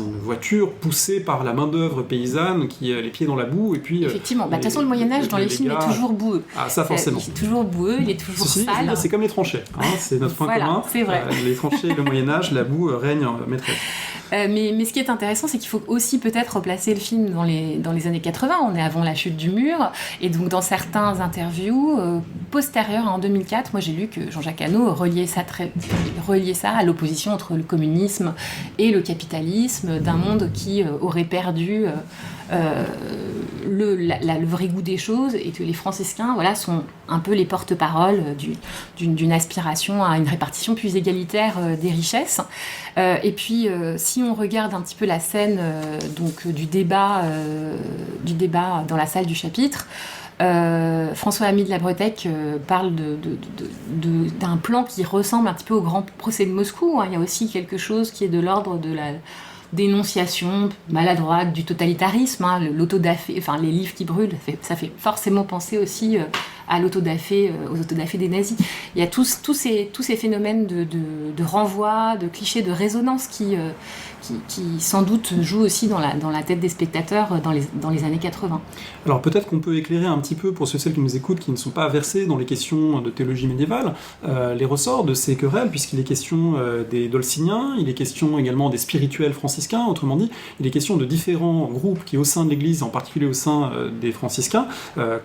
une voiture poussée par la main-d'œuvre paysanne qui a les pieds dans la boue, et puis... Effectivement, de toute façon le Moyen-Âge dans les films est toujours boueux. Ah, ça forcément. Il est toujours boueux, il est toujours sale. C'est comme les tranchées, c'est notre point commun. C'est vrai. Les tranchées et le Moyen-Âge, la boue règne maîtresse. Mais ce qui est intéressant, c'est qu'il faut aussi peut-être replacer le film dans les années 80, on est avant la chute du mur, et donc dans certains interviews postérieures en 2004, moi j'ai lu que Jean-Jacques Hano reliait ça à l'opposition entre le communisme et le capitalisme, d'un monde qui aurait perdu le vrai goût des choses, et que les franciscains sont un peu les porte-paroles d'une aspiration à une répartition plus égalitaire des richesses. Et puis si on regarde un petit peu la scène du débat dans la salle du chapitre, François-Ami de la Bretèque parle d'un plan qui ressemble un petit peu au grand procès de Moscou. Il y a aussi quelque chose qui est de l'ordre de la dénonciation maladroite du totalitarisme, l'autodafé, les livres qui brûlent, ça fait forcément penser aussi aux autodafés des nazis. Il y a tous ces phénomènes de renvoi, de clichés, de résonance qui sans doute jouent aussi dans la tête des spectateurs dans les années 80. Alors peut-être qu'on peut éclairer un petit peu pour celles qui nous écoutent, qui ne sont pas versés dans les questions de théologie médiévale, les ressorts de ces querelles, puisqu'il est question des Dolciniens, il est question également des spirituels franciscains, autrement dit, il est question de différents groupes qui, au sein de l'Église, en particulier au sein des franciscains,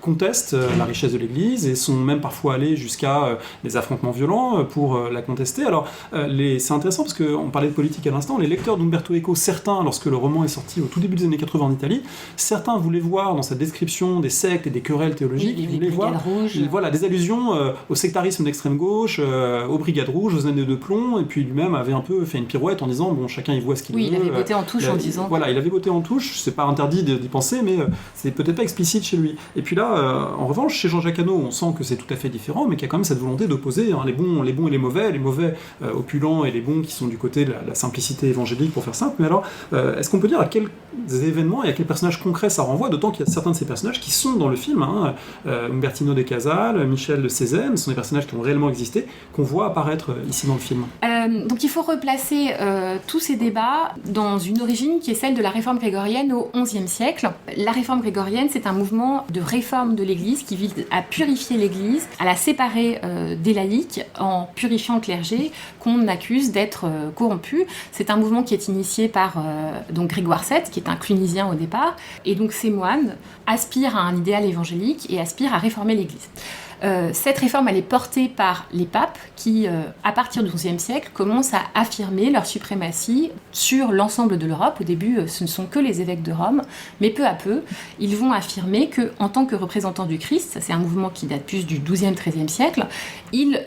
contestent la richesse de l'Église et sont même parfois allés jusqu'à des affrontements violents pour la contester. Alors c'est intéressant parce qu'on parlait de politique à l'instant, les lecteurs d'Umberto Eco, certains, lorsque le roman est sorti au tout début des années 80 en Italie, certains voulaient voir dans sa description des sectes et des querelles théologiques, ils voulaient voir des allusions au sectarisme d'extrême gauche, aux brigades rouges, aux années de plomb, et puis lui-même avait un peu fait une pirouette en disant bon, chacun y voit ce qu'il veut. Oui, il avait botté en touche en disant. Voilà, il avait botté en touche, c'est pas interdit d'y penser, mais c'est peut-être pas explicite chez lui. Et puis là, en revanche, chez Jean-Jacques Hano, on sent que c'est tout à fait différent, mais qu'il y a quand même cette volonté d'opposer les bons et les mauvais opulents et les bons qui sont du côté de la simplicité évangélique, pour faire simple. Mais alors, est-ce qu'on peut dire à quels événements et à quels personnages concrets ça renvoie, d'autant qu'il y a certains de ces personnages qui sont dans le film, Umbertino de Casal, Michel de Cézanne, ce sont des personnages qui ont réellement existé, qu'on voit apparaître ici dans le film. Donc il faut replacer tous ces débats dans une origine qui est celle de la réforme grégorienne au XIe siècle. La réforme grégorienne, c'est un mouvement de réforme de l'Église qui vise à purifier l'Église, à la séparer des laïcs en purifiant le clergé qu'on accuse d'être corrompu. C'est un mouvement qui est initié par donc Grégoire VII, qui est un clunisien au départ, et donc ces moines aspirent à un idéal évangélique et aspirent à réformer l'Église. Cette réforme, elle est portée par les papes qui, à partir du XIe siècle, commencent à affirmer leur suprématie sur l'ensemble de l'Europe. Au début, ce ne sont que les évêques de Rome, mais peu à peu, ils vont affirmer qu'en tant que représentants du Christ, c'est un mouvement qui date plus du XIIe, XIIIe siècle, ils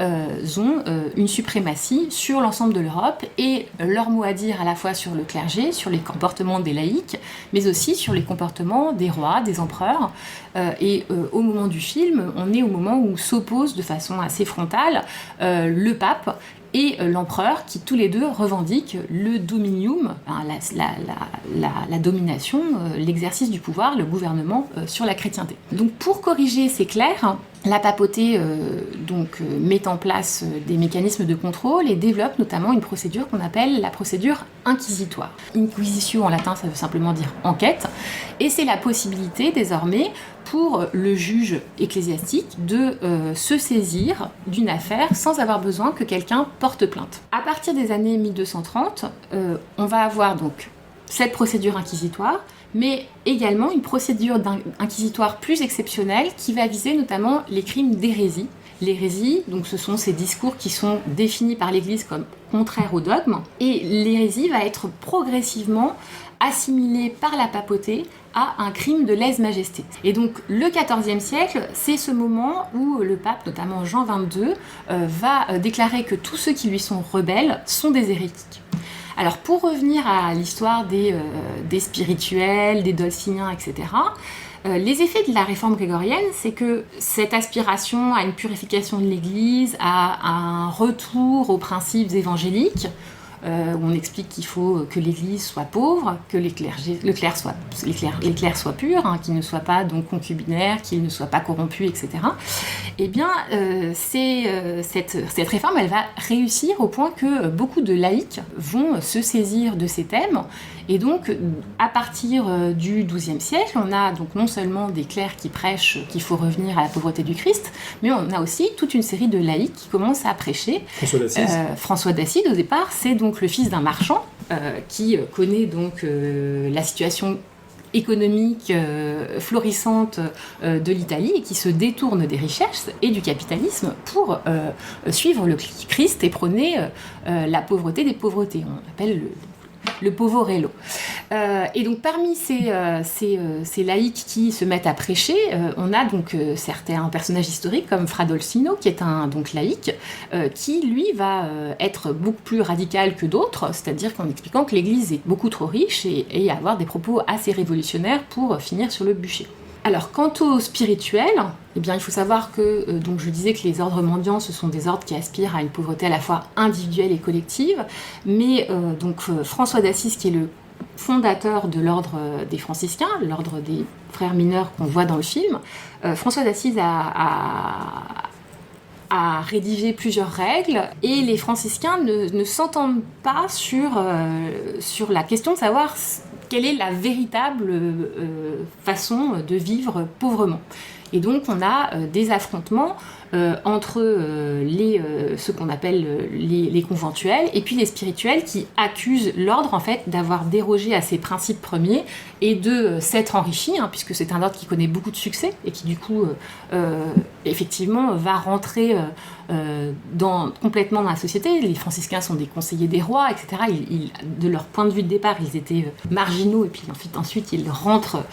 ont une suprématie sur l'ensemble de l'Europe et leur mot à dire à la fois sur le clergé, sur les comportements des laïcs, mais aussi sur les comportements des rois, des empereurs. Au moment du film, on est au moment où s'opposent de façon assez frontale le pape et l'empereur, qui tous les deux revendiquent le dominium, la domination, l'exercice du pouvoir, le gouvernement sur la chrétienté. Donc pour corriger ces clercs, La papauté met en place des mécanismes de contrôle et développe notamment une procédure qu'on appelle la procédure inquisitoire. Inquisitio en latin, ça veut simplement dire enquête, et c'est la possibilité désormais pour le juge ecclésiastique de se saisir d'une affaire sans avoir besoin que quelqu'un porte plainte. À partir des années 1230, on va avoir donc cette procédure inquisitoire, mais également une procédure inquisitoire plus exceptionnelle qui va viser notamment les crimes d'hérésie. L'hérésie, donc ce sont ces discours qui sont définis par l'Église comme contraires au dogme, et l'hérésie va être progressivement assimilée par la papauté à un crime de lèse-majesté. Et donc le XIVe siècle, c'est ce moment où le pape, notamment Jean XXII, va déclarer que tous ceux qui lui sont rebelles sont des hérétiques. Alors pour revenir à l'histoire des spirituels, des dolciniens, etc., les effets de la réforme grégorienne, c'est que cette aspiration à une purification de l'Église, à un retour aux principes évangéliques, où on explique qu'il faut que l'Église soit pauvre, que les clercs soient purs, hein, qu'ils ne soient pas donc concubinaires, qu'ils ne soient pas corrompus, etc. Eh bien, cette réforme, elle va réussir au point que beaucoup de laïcs vont se saisir de ces thèmes. Et donc, à partir du XIIe siècle, on a donc non seulement des clercs qui prêchent qu'il faut revenir à la pauvreté du Christ, mais on a aussi toute une série de laïcs qui commencent à prêcher. François d'Assise. François d'Assise, au départ, c'est donc le fils d'un marchand qui connaît donc la situation économique florissante de l'Italie et qui se détourne des richesses et du capitalisme pour suivre le Christ et prôner la pauvreté des pauvretés. On appelle le poverello. Et donc parmi ces laïcs qui se mettent à prêcher, on a donc certains personnages historiques comme Fra Dolcino, qui est un donc laïc, qui lui va être beaucoup plus radical que d'autres, c'est-à-dire qu'en expliquant que l'Église est beaucoup trop riche et avoir des propos assez révolutionnaires pour finir sur le bûcher. Alors, quant aux spirituels, eh bien, il faut savoir que, donc je disais que les ordres mendiants, ce sont des ordres qui aspirent à une pauvreté à la fois individuelle et collective, mais François d'Assise, qui est le fondateur de l'ordre des franciscains, l'ordre des frères mineurs qu'on voit dans le film, François d'Assise a rédigé plusieurs règles et les franciscains ne s'entendent pas sur la question de savoir quelle est la véritable façon de vivre pauvrement. Et donc on a des affrontements entre ceux qu'on appelle les conventuels et puis les spirituels qui accusent l'ordre en fait d'avoir dérogé à ses principes premiers et de s'être enrichi, hein, puisque c'est un ordre qui connaît beaucoup de succès et qui du coup effectivement va rentrer complètement dans la société. Les franciscains sont des conseillers des rois, etc. De leur point de vue de départ, ils étaient marginaux et puis ensuite ils rentrent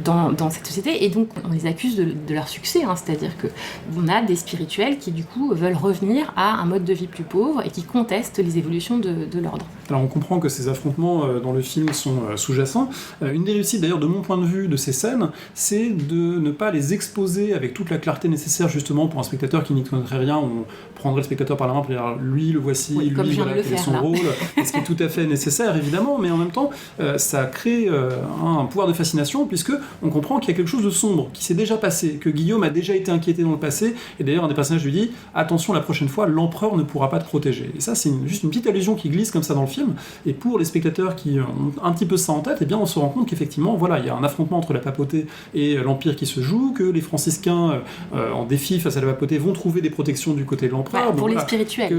dans cette société et donc on les accuse de leur succès, hein, c'est-à-dire qu'on a des spirituels qui du coup veulent revenir à un mode de vie plus pauvre et qui contestent les évolutions de l'ordre. Alors on comprend que ces affrontements dans le film sont sous-jacents. Une des réussites d'ailleurs de mon point de vue de ces scènes, c'est de ne pas les exposer avec toute la clarté nécessaire justement pour un spectateur qui n'y connaîtrait rien. On prendrait le spectateur par la main pour dire lui le voici, oui, lui voilà quel est son rôle, ce qui est tout à fait nécessaire évidemment, mais en même temps ça crée un pouvoir de fascination puisque on comprend qu'il y a quelque chose de sombre qui s'est déjà passé, que Guillaume a déjà été inquiété dans le passé, et d'ailleurs un des personnages lui dit attention la prochaine fois l'empereur ne pourra pas te protéger. Et ça c'est juste une petite allusion qui glisse comme ça dans le film, et pour les spectateurs qui ont un petit peu ça en tête, eh bien on se rend compte qu'effectivement voilà, il y a un affrontement entre la papauté et l'empire qui se joue, que les franciscains en défi face à la papauté vont trouver des protections du côté de l'empereur. Pour les spirituels,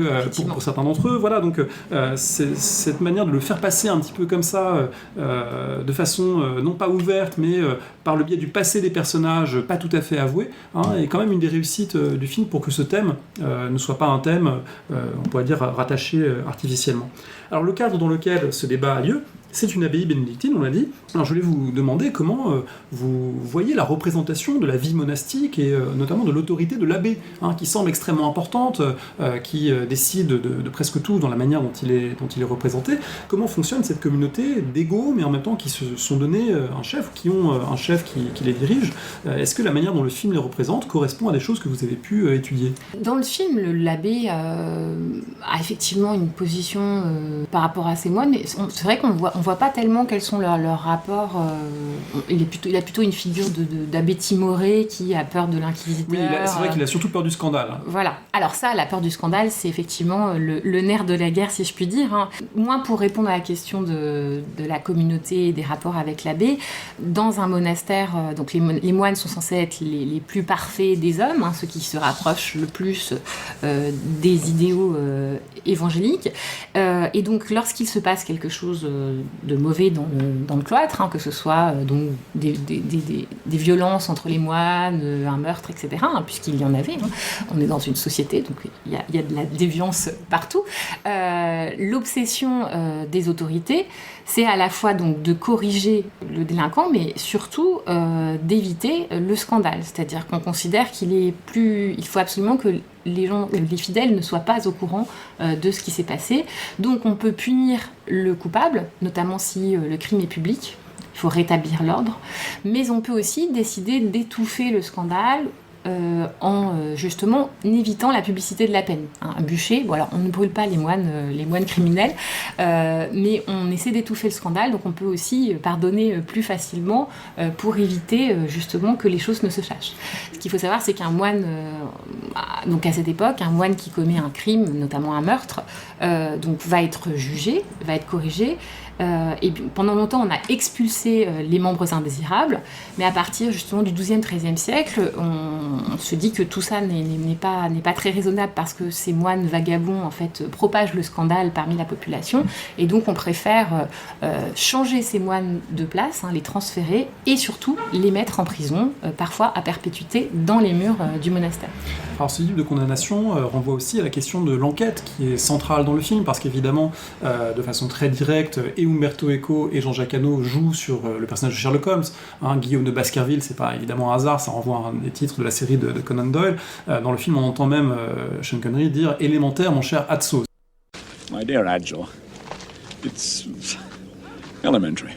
pour certains d'entre eux, voilà, donc cette manière de le faire passer un petit peu comme ça, de façon non pas ouverte, mais par le biais du passé des personnages pas tout à fait avoué, hein, est quand même une des réussites du film pour que ce thème ne soit pas un thème, on pourrait dire, rattaché artificiellement. Alors le cadre dans lequel ce débat a lieu, c'est une abbaye bénédictine, on l'a dit. Alors je voulais vous demander comment vous voyez la représentation de la vie monastique et notamment de l'autorité de l'abbé, hein, qui semble extrêmement importante, qui décide de presque tout dans la manière dont il est représenté. Comment fonctionne cette communauté d'égaux, mais en même temps qui se sont donnés un chef, qui ont un chef qui les dirige? Est-ce que la manière dont le film les représente correspond à des choses que vous avez pu étudier? Dans le film, l'abbé a effectivement une position par rapport à ses moines, mais c'est vrai qu'on voit voit pas tellement quels sont leurs rapports. Il a plutôt une figure d'abbé timoré qui a peur de l'inquisiteur. Oui, c'est vrai qu'il a surtout peur du scandale. Voilà. Alors ça, la peur du scandale, c'est effectivement le nerf de la guerre, si je puis dire. Hein. Moins pour répondre à la question de la communauté et des rapports avec l'abbé. Dans un monastère, donc les moines sont censés être les plus parfaits des hommes, hein, ceux qui se rapprochent le plus des idéaux évangéliques. Et donc, lorsqu'il se passe quelque chose de mauvais dans le cloître, hein, que ce soit donc des violences entre les moines, un meurtre, etc., hein, puisqu'il y en avait, hein. On est dans une société, donc il y a de la déviance partout. L'obsession des autorités, c'est à la fois donc de corriger le délinquant, mais surtout d'éviter le scandale. C'est-à-dire qu'on considère il faut absolument que les fidèles ne soient pas au courant de ce qui s'est passé. Donc on peut punir le coupable, notamment si le crime est public. Il faut rétablir l'ordre. Mais on peut aussi décider d'étouffer le scandale en justement évitant la publicité de la peine. Hein, un bûcher, bon alors on ne brûle pas les moines criminels, mais on essaie d'étouffer le scandale, donc on peut aussi pardonner plus facilement pour éviter justement que les choses ne se sachent. Ce qu'il faut savoir, c'est qu'un moine, donc à cette époque, un moine qui commet un crime, notamment un meurtre, donc va être jugé, va être corrigé. Et pendant longtemps, on a expulsé les membres indésirables, mais à partir justement du XIIe, XIIIe siècle, on se dit que tout ça n'est pas très raisonnable parce que ces moines vagabonds en fait propagent le scandale parmi la population, et donc on préfère changer ces moines de place, hein, les transférer et surtout les mettre en prison, parfois à perpétuité dans les murs du monastère. Alors ce livre de condamnation renvoie aussi à la question de l'enquête qui est centrale dans le film, parce qu'évidemment, de façon très directe, et Umberto Eco et Jean-Jacques Hano jouent sur le personnage de Sherlock Holmes. Hein, Guillaume de Baskerville, c'est pas évidemment un hasard, ça renvoie à un des titres de la série de Conan Doyle. Dans le film, on entend même Sean Connery dire « élémentaire, mon cher Atso ». My dear Agile, it's elementary.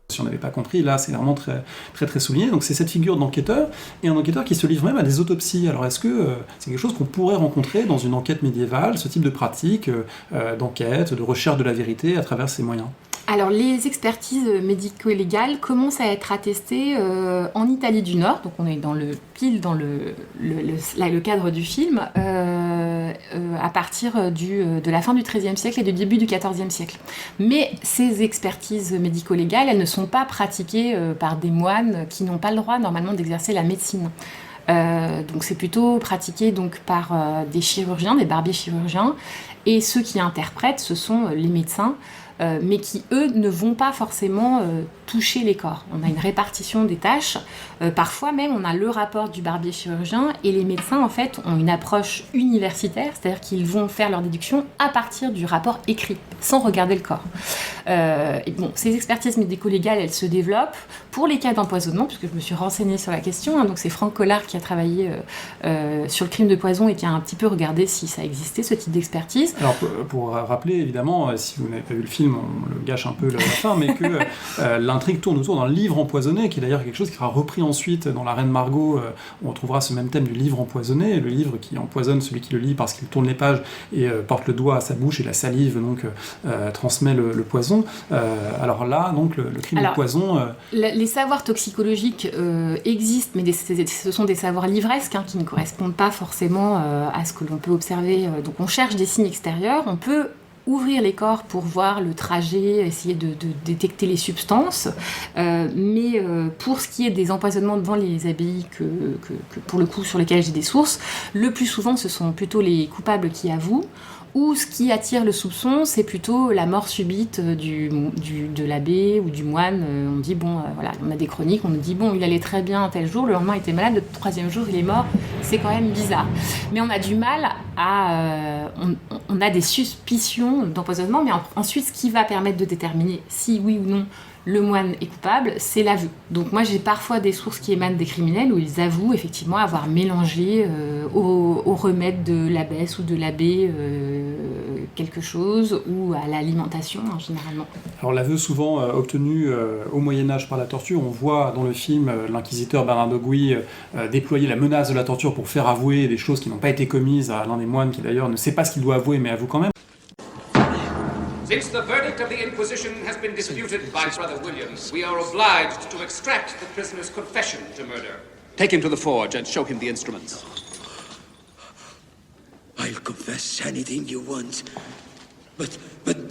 Si on n'avait pas compris, là c'est vraiment très, très, très souligné. Donc c'est cette figure d'enquêteur, et un enquêteur qui se livre même à des autopsies. Alors est-ce que c'est quelque chose qu'on pourrait rencontrer dans une enquête médiévale, ce type de pratique d'enquête, de recherche de la vérité à travers ces moyens ? Alors, les expertises médico-légales commencent à être attestées en Italie du Nord, donc on est pile dans le cadre du film, à partir de la fin du XIIIe siècle et du début du XIVe siècle. Mais ces expertises médico-légales, elles ne sont pas pratiquées par des moines qui n'ont pas le droit normalement d'exercer la médecine. Donc c'est plutôt pratiqué donc, par des chirurgiens, des barbiers chirurgiens, et ceux qui interprètent, ce sont les médecins, mais qui, eux, ne vont pas forcément toucher les corps. On a une répartition des tâches. Parfois même, on a le rapport du barbier chirurgien, et les médecins, en fait, ont une approche universitaire, c'est-à-dire qu'ils vont faire leurs déductions à partir du rapport écrit, sans regarder le corps. Et bon, ces expertises médico-légales, elles se développent pour les cas d'empoisonnement, puisque je me suis renseignée sur la question. Hein, donc c'est Franck Collard qui a travaillé sur le crime de poison et qui a un petit peu regardé si ça existait, ce type d'expertise. Alors, pour rappeler, évidemment, si vous n'avez pas vu le film, on le gâche un peu la fin, mais que l'intrigue tourne autour d'un livre empoisonné, qui est d'ailleurs quelque chose qui sera repris ensuite dans La Reine Margot, où on trouvera ce même thème du livre empoisonné, le livre qui empoisonne celui qui le lit parce qu'il tourne les pages et porte le doigt à sa bouche, et la salive donc transmet le poison. Alors là, donc, le crime de poison... Les savoirs toxicologiques existent, mais ce sont des savoirs livresques, hein, qui ne correspondent pas forcément à ce que l'on peut observer. Donc on cherche des signes extérieurs, on peut ouvrir les corps pour voir le trajet, essayer de détecter les substances, mais pour ce qui est des empoisonnements devant les abbayes que pour le coup sur lesquels j'ai des sources, le plus souvent ce sont plutôt les coupables qui avouent, ou ce qui attire le soupçon, c'est plutôt la mort subite de l'abbé ou du moine. On dit, bon, voilà, on a des chroniques, on nous dit, bon, il allait très bien un tel jour, le lendemain il était malade, le troisième jour il est mort, c'est quand même bizarre. Mais on a du mal à... on a des suspicions d'empoisonnement, mais ensuite ce qui va permettre de déterminer si oui ou non le moine est coupable, c'est l'aveu. Donc moi j'ai parfois des sources qui émanent des criminels où ils avouent effectivement avoir mélangé au remède de l'abbesse ou de l'abbé quelque chose, ou à l'alimentation, hein, généralement. Alors l'aveu souvent obtenu au Moyen-Âge par la torture, on voit dans le film l'inquisiteur Bernardo Gui déployer la menace de la torture pour faire avouer des choses qui n'ont pas été commises à l'un des moines qui d'ailleurs ne sait pas ce qu'il doit avouer mais avoue quand même. Since the verdict of the Inquisition has been disputed by Brother Williams, we are obliged to extract the prisoner's confession to murder. Take him to the forge and show him the instruments. I'll confess anything you want, but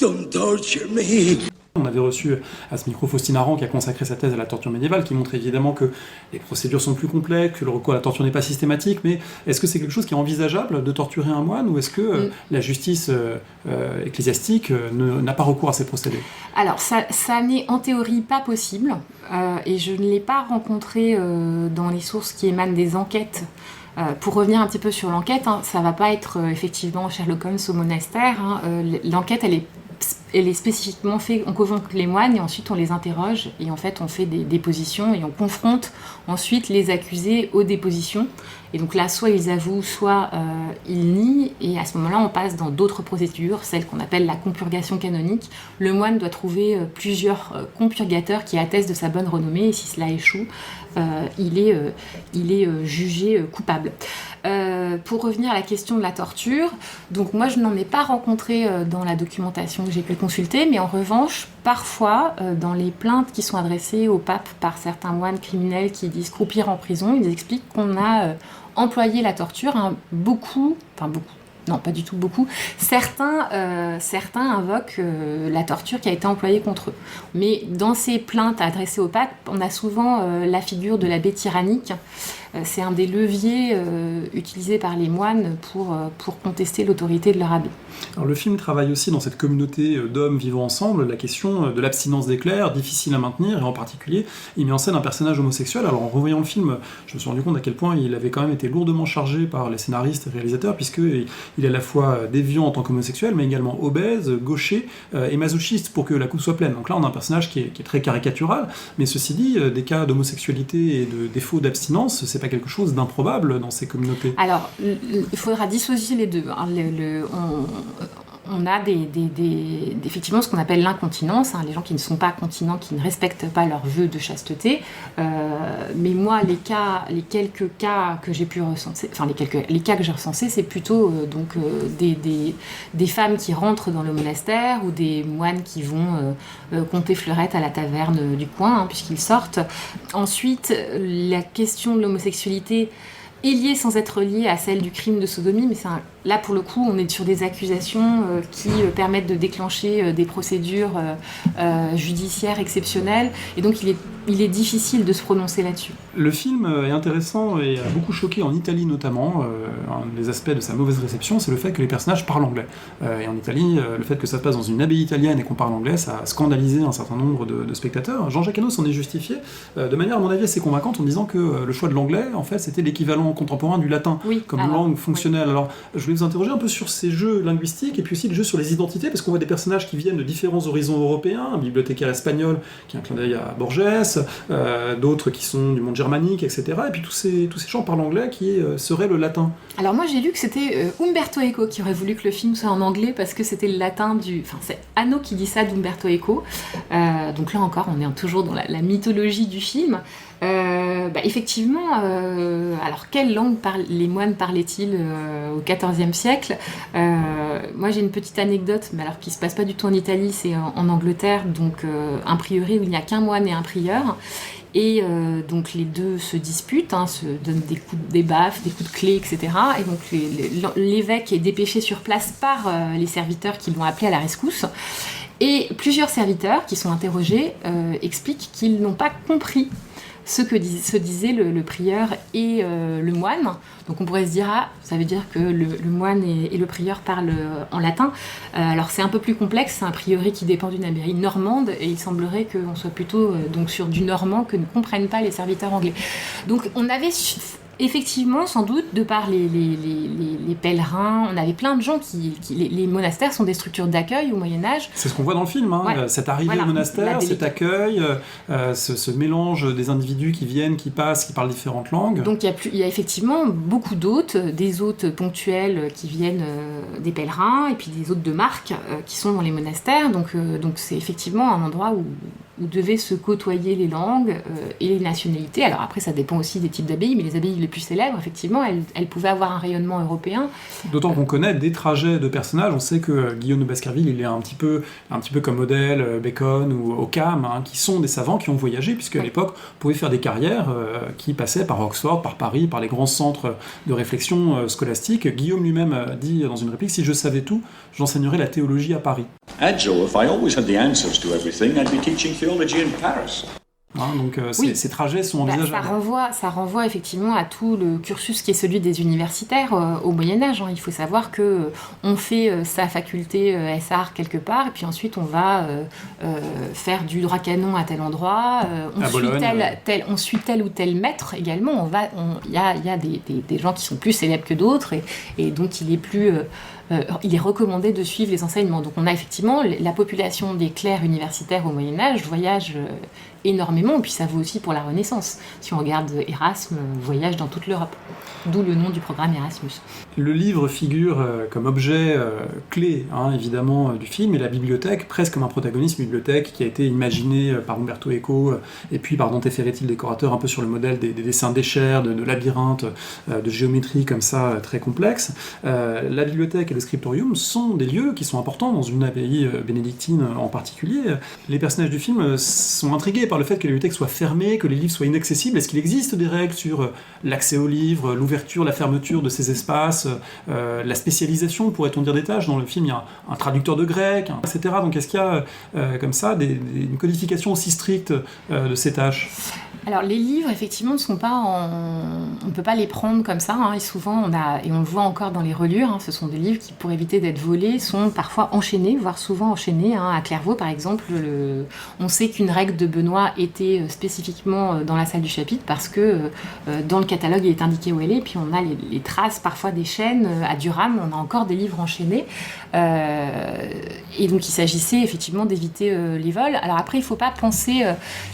don't torture me. On avait reçu à ce micro Faustine Aran qui a consacré sa thèse à la torture médiévale, qui montre évidemment que les procédures sont plus complexes, que le recours à la torture n'est pas systématique, mais est-ce que c'est quelque chose qui est envisageable de torturer un moine, ou est-ce que la justice ecclésiastique n'a pas recours à ces procédés ? Alors ça n'est en théorie pas possible, et je ne l'ai pas rencontré dans les sources qui émanent des enquêtes. Pour revenir un petit peu sur l'enquête, ça va pas être effectivement Sherlock Holmes au monastère. L'enquête, elle est spécifiquement faite, on convoque les moines et ensuite on les interroge et en fait on fait des dépositions et on confronte ensuite les accusés aux dépositions. Et donc là, soit ils avouent, soit ils nient, et à ce moment-là, on passe dans d'autres procédures, celle qu'on appelle la compurgation canonique. Le moine doit trouver plusieurs compurgateurs qui attestent de sa bonne renommée, et si cela échoue, il est jugé coupable. Pour revenir à la question de la torture, donc moi je n'en ai pas rencontré dans la documentation que j'ai pu consulter, mais en revanche, parfois, dans les plaintes qui sont adressées au pape par certains moines criminels qui disent croupir en prison, ils expliquent qu'on a employé la torture, non, pas du tout beaucoup. Certains invoquent la torture qui a été employée contre eux. Mais dans ces plaintes adressées au pape, on a souvent la figure de l'abbé tyrannique. C'est un des leviers utilisés par les moines pour contester l'autorité de leur abbé. Alors le film travaille aussi dans cette communauté d'hommes vivant ensemble la question de l'abstinence des clercs, difficile à maintenir, et en particulier, il met en scène un personnage homosexuel. Alors en revoyant le film, je me suis rendu compte à quel point il avait quand même été lourdement chargé par les scénaristes et réalisateurs, puisqu'il est à la fois déviant en tant qu'homosexuel, mais également obèse, gaucher et masochiste pour que la coupe soit pleine. Donc là, on a un personnage qui est très caricatural, mais ceci dit, des cas d'homosexualité et de défaut d'abstinence, c'est pas quelque chose d'improbable dans ces communautés. Alors, il faudra dissocier les deux. On a effectivement ce qu'on appelle l'incontinence, les gens qui ne sont pas continents, qui ne respectent pas leur vœu de chasteté. Mais moi, les quelques cas que j'ai pu recenser, les cas que j'ai recensés, c'est plutôt des femmes qui rentrent dans le monastère ou des moines qui vont compter fleurette à la taverne du coin, puisqu'ils sortent. Ensuite, la question de l'homosexualité est liée sans être liée à celle du crime de sodomie, mais là pour le coup on est sur des accusations qui permettent de déclencher des procédures judiciaires exceptionnelles, et donc il est difficile de se prononcer là-dessus. Le film est intéressant et a beaucoup choqué en Italie notamment. Un des aspects de sa mauvaise réception, c'est le fait que les personnages parlent anglais. Et en Italie, le fait que ça se passe dans une abbaye italienne et qu'on parle anglais, ça a scandalisé un certain nombre de spectateurs. Jean-Jacques Hano s'en est justifié de manière à mon avis assez convaincante en disant que le choix de l'anglais, en fait, c'était l'équivalent contemporain du latin comme langue fonctionnelle. Alors je voulais vous interroger un peu sur ces jeux linguistiques et puis aussi les jeux sur les identités, parce qu'on voit des personnages qui viennent de différents horizons européens, un bibliothécaire espagnol qui a un clin d'œil à Borges, d'autres qui sont du monde germanique, etc. Et puis tous ces gens parlent anglais qui serait le latin. Alors moi j'ai lu que c'était Umberto Eco qui aurait voulu que le film soit en anglais parce que c'était le latin c'est Hano qui dit ça d'Umberto Eco. Donc là encore on est toujours dans la mythologie du film. Effectivement, alors quelle langue les moines parlaient-ils au XIVe siècle ? Moi j'ai une petite anecdote, mais alors qui se passe pas du tout en Italie, c'est en Angleterre, donc un prieuré où il n'y a qu'un moine et un prieur. Et donc les deux se disputent, se donnent des baffes, des coups de clé, etc. Et donc l'évêque est dépêché sur place par les serviteurs qui l'ont appelé à la rescousse. Et plusieurs serviteurs qui sont interrogés expliquent qu'ils n'ont pas compris ce que se disaient le prieur et le moine. Donc on pourrait se dire, ça veut dire que le moine et le prieur parlent en latin. Alors c'est un peu plus complexe, c'est un prieuré qui dépend d'une abbaye normande, et il semblerait qu'on soit plutôt donc sur du normand que ne comprennent pas les serviteurs anglais. Donc on avait effectivement, sans doute, de par les pèlerins, on avait plein de gens les monastères sont des structures d'accueil au Moyen-Âge. C'est ce qu'on voit dans le film, Ouais. Cette arrivée au monastère, cet accueil, ce mélange des individus qui viennent, qui passent, qui parlent différentes langues. Donc il y a effectivement beaucoup d'hôtes, des hôtes ponctuels qui viennent des pèlerins, et puis des hôtes de marque qui sont dans les monastères. Donc c'est effectivement un endroit où où devaient se côtoyer les langues et les nationalités. Alors après, ça dépend aussi des types d'abbayes, mais les abbayes les plus célèbres, effectivement, elles pouvaient avoir un rayonnement européen. D'autant qu'on connaît des trajets de personnages. On sait que Guillaume de Baskerville, il est un petit peu comme modèle Bacon ou Occam, qui sont des savants qui ont voyagé, puisque à l'époque, on pouvait faire des carrières qui passaient par Oxford, par Paris, par les grands centres de réflexion scolastique. Guillaume lui-même dit dans une réplique, si je savais tout, j'enseignerais la théologie à Paris. Agile, if I always had the answers to everything, I'd be teaching theology in Paris. Donc oui. ces trajets sont envisageables. Ça renvoie effectivement à tout le cursus qui est celui des universitaires au Moyen-Âge. Il faut savoir que on fait sa faculté SR quelque part, et puis ensuite on va faire du droit canon à tel endroit, on suit tel ou tel maître également. Il y a des gens qui sont plus célèbres que d'autres, et donc il est recommandé de suivre les enseignements. Donc on a effectivement la population des clercs universitaires au Moyen-Âge voyage énormément, et puis ça vaut aussi pour la Renaissance. Si on regarde Erasme, voyage dans toute l'Europe. D'où le nom du programme Erasmus. Le livre figure comme objet clé, évidemment, du film, et la bibliothèque, presque comme un protagoniste bibliothèque qui a été imaginé par Umberto Eco, et puis par Dante Ferretti, le décorateur, un peu sur le modèle des dessins d'Escher, de labyrinthes, de géométrie comme ça, très complexes. La bibliothèque et le scriptorium sont des lieux qui sont importants dans une abbaye bénédictine en particulier. Les personnages du film sont intrigués par le fait que les bibliothèques soient fermées, que les livres soient inaccessibles. Est-ce qu'il existe des règles sur l'accès aux livres, l'ouverture, la fermeture de ces espaces, la spécialisation, pourrait-on dire, des tâches? Dans le film, il y a un traducteur de grec, etc. Donc est-ce qu'il y a comme ça une codification aussi stricte de ces tâches? Alors les livres, effectivement, ne sont pas on ne peut pas les prendre comme ça. Et souvent, et on le voit encore dans les reliures, ce sont des livres qui, pour éviter d'être volés, sont parfois enchaînés, voire souvent enchaînés. À Clairvaux, par exemple, on sait qu'une règle de Benoît était spécifiquement dans la salle du chapitre parce que dans le catalogue, il est indiqué où elle est. Puis on a les traces parfois des chaînes. À Durham, on a encore des livres enchaînés. Et donc, il s'agissait effectivement d'éviter les vols. Alors après, il ne faut pas penser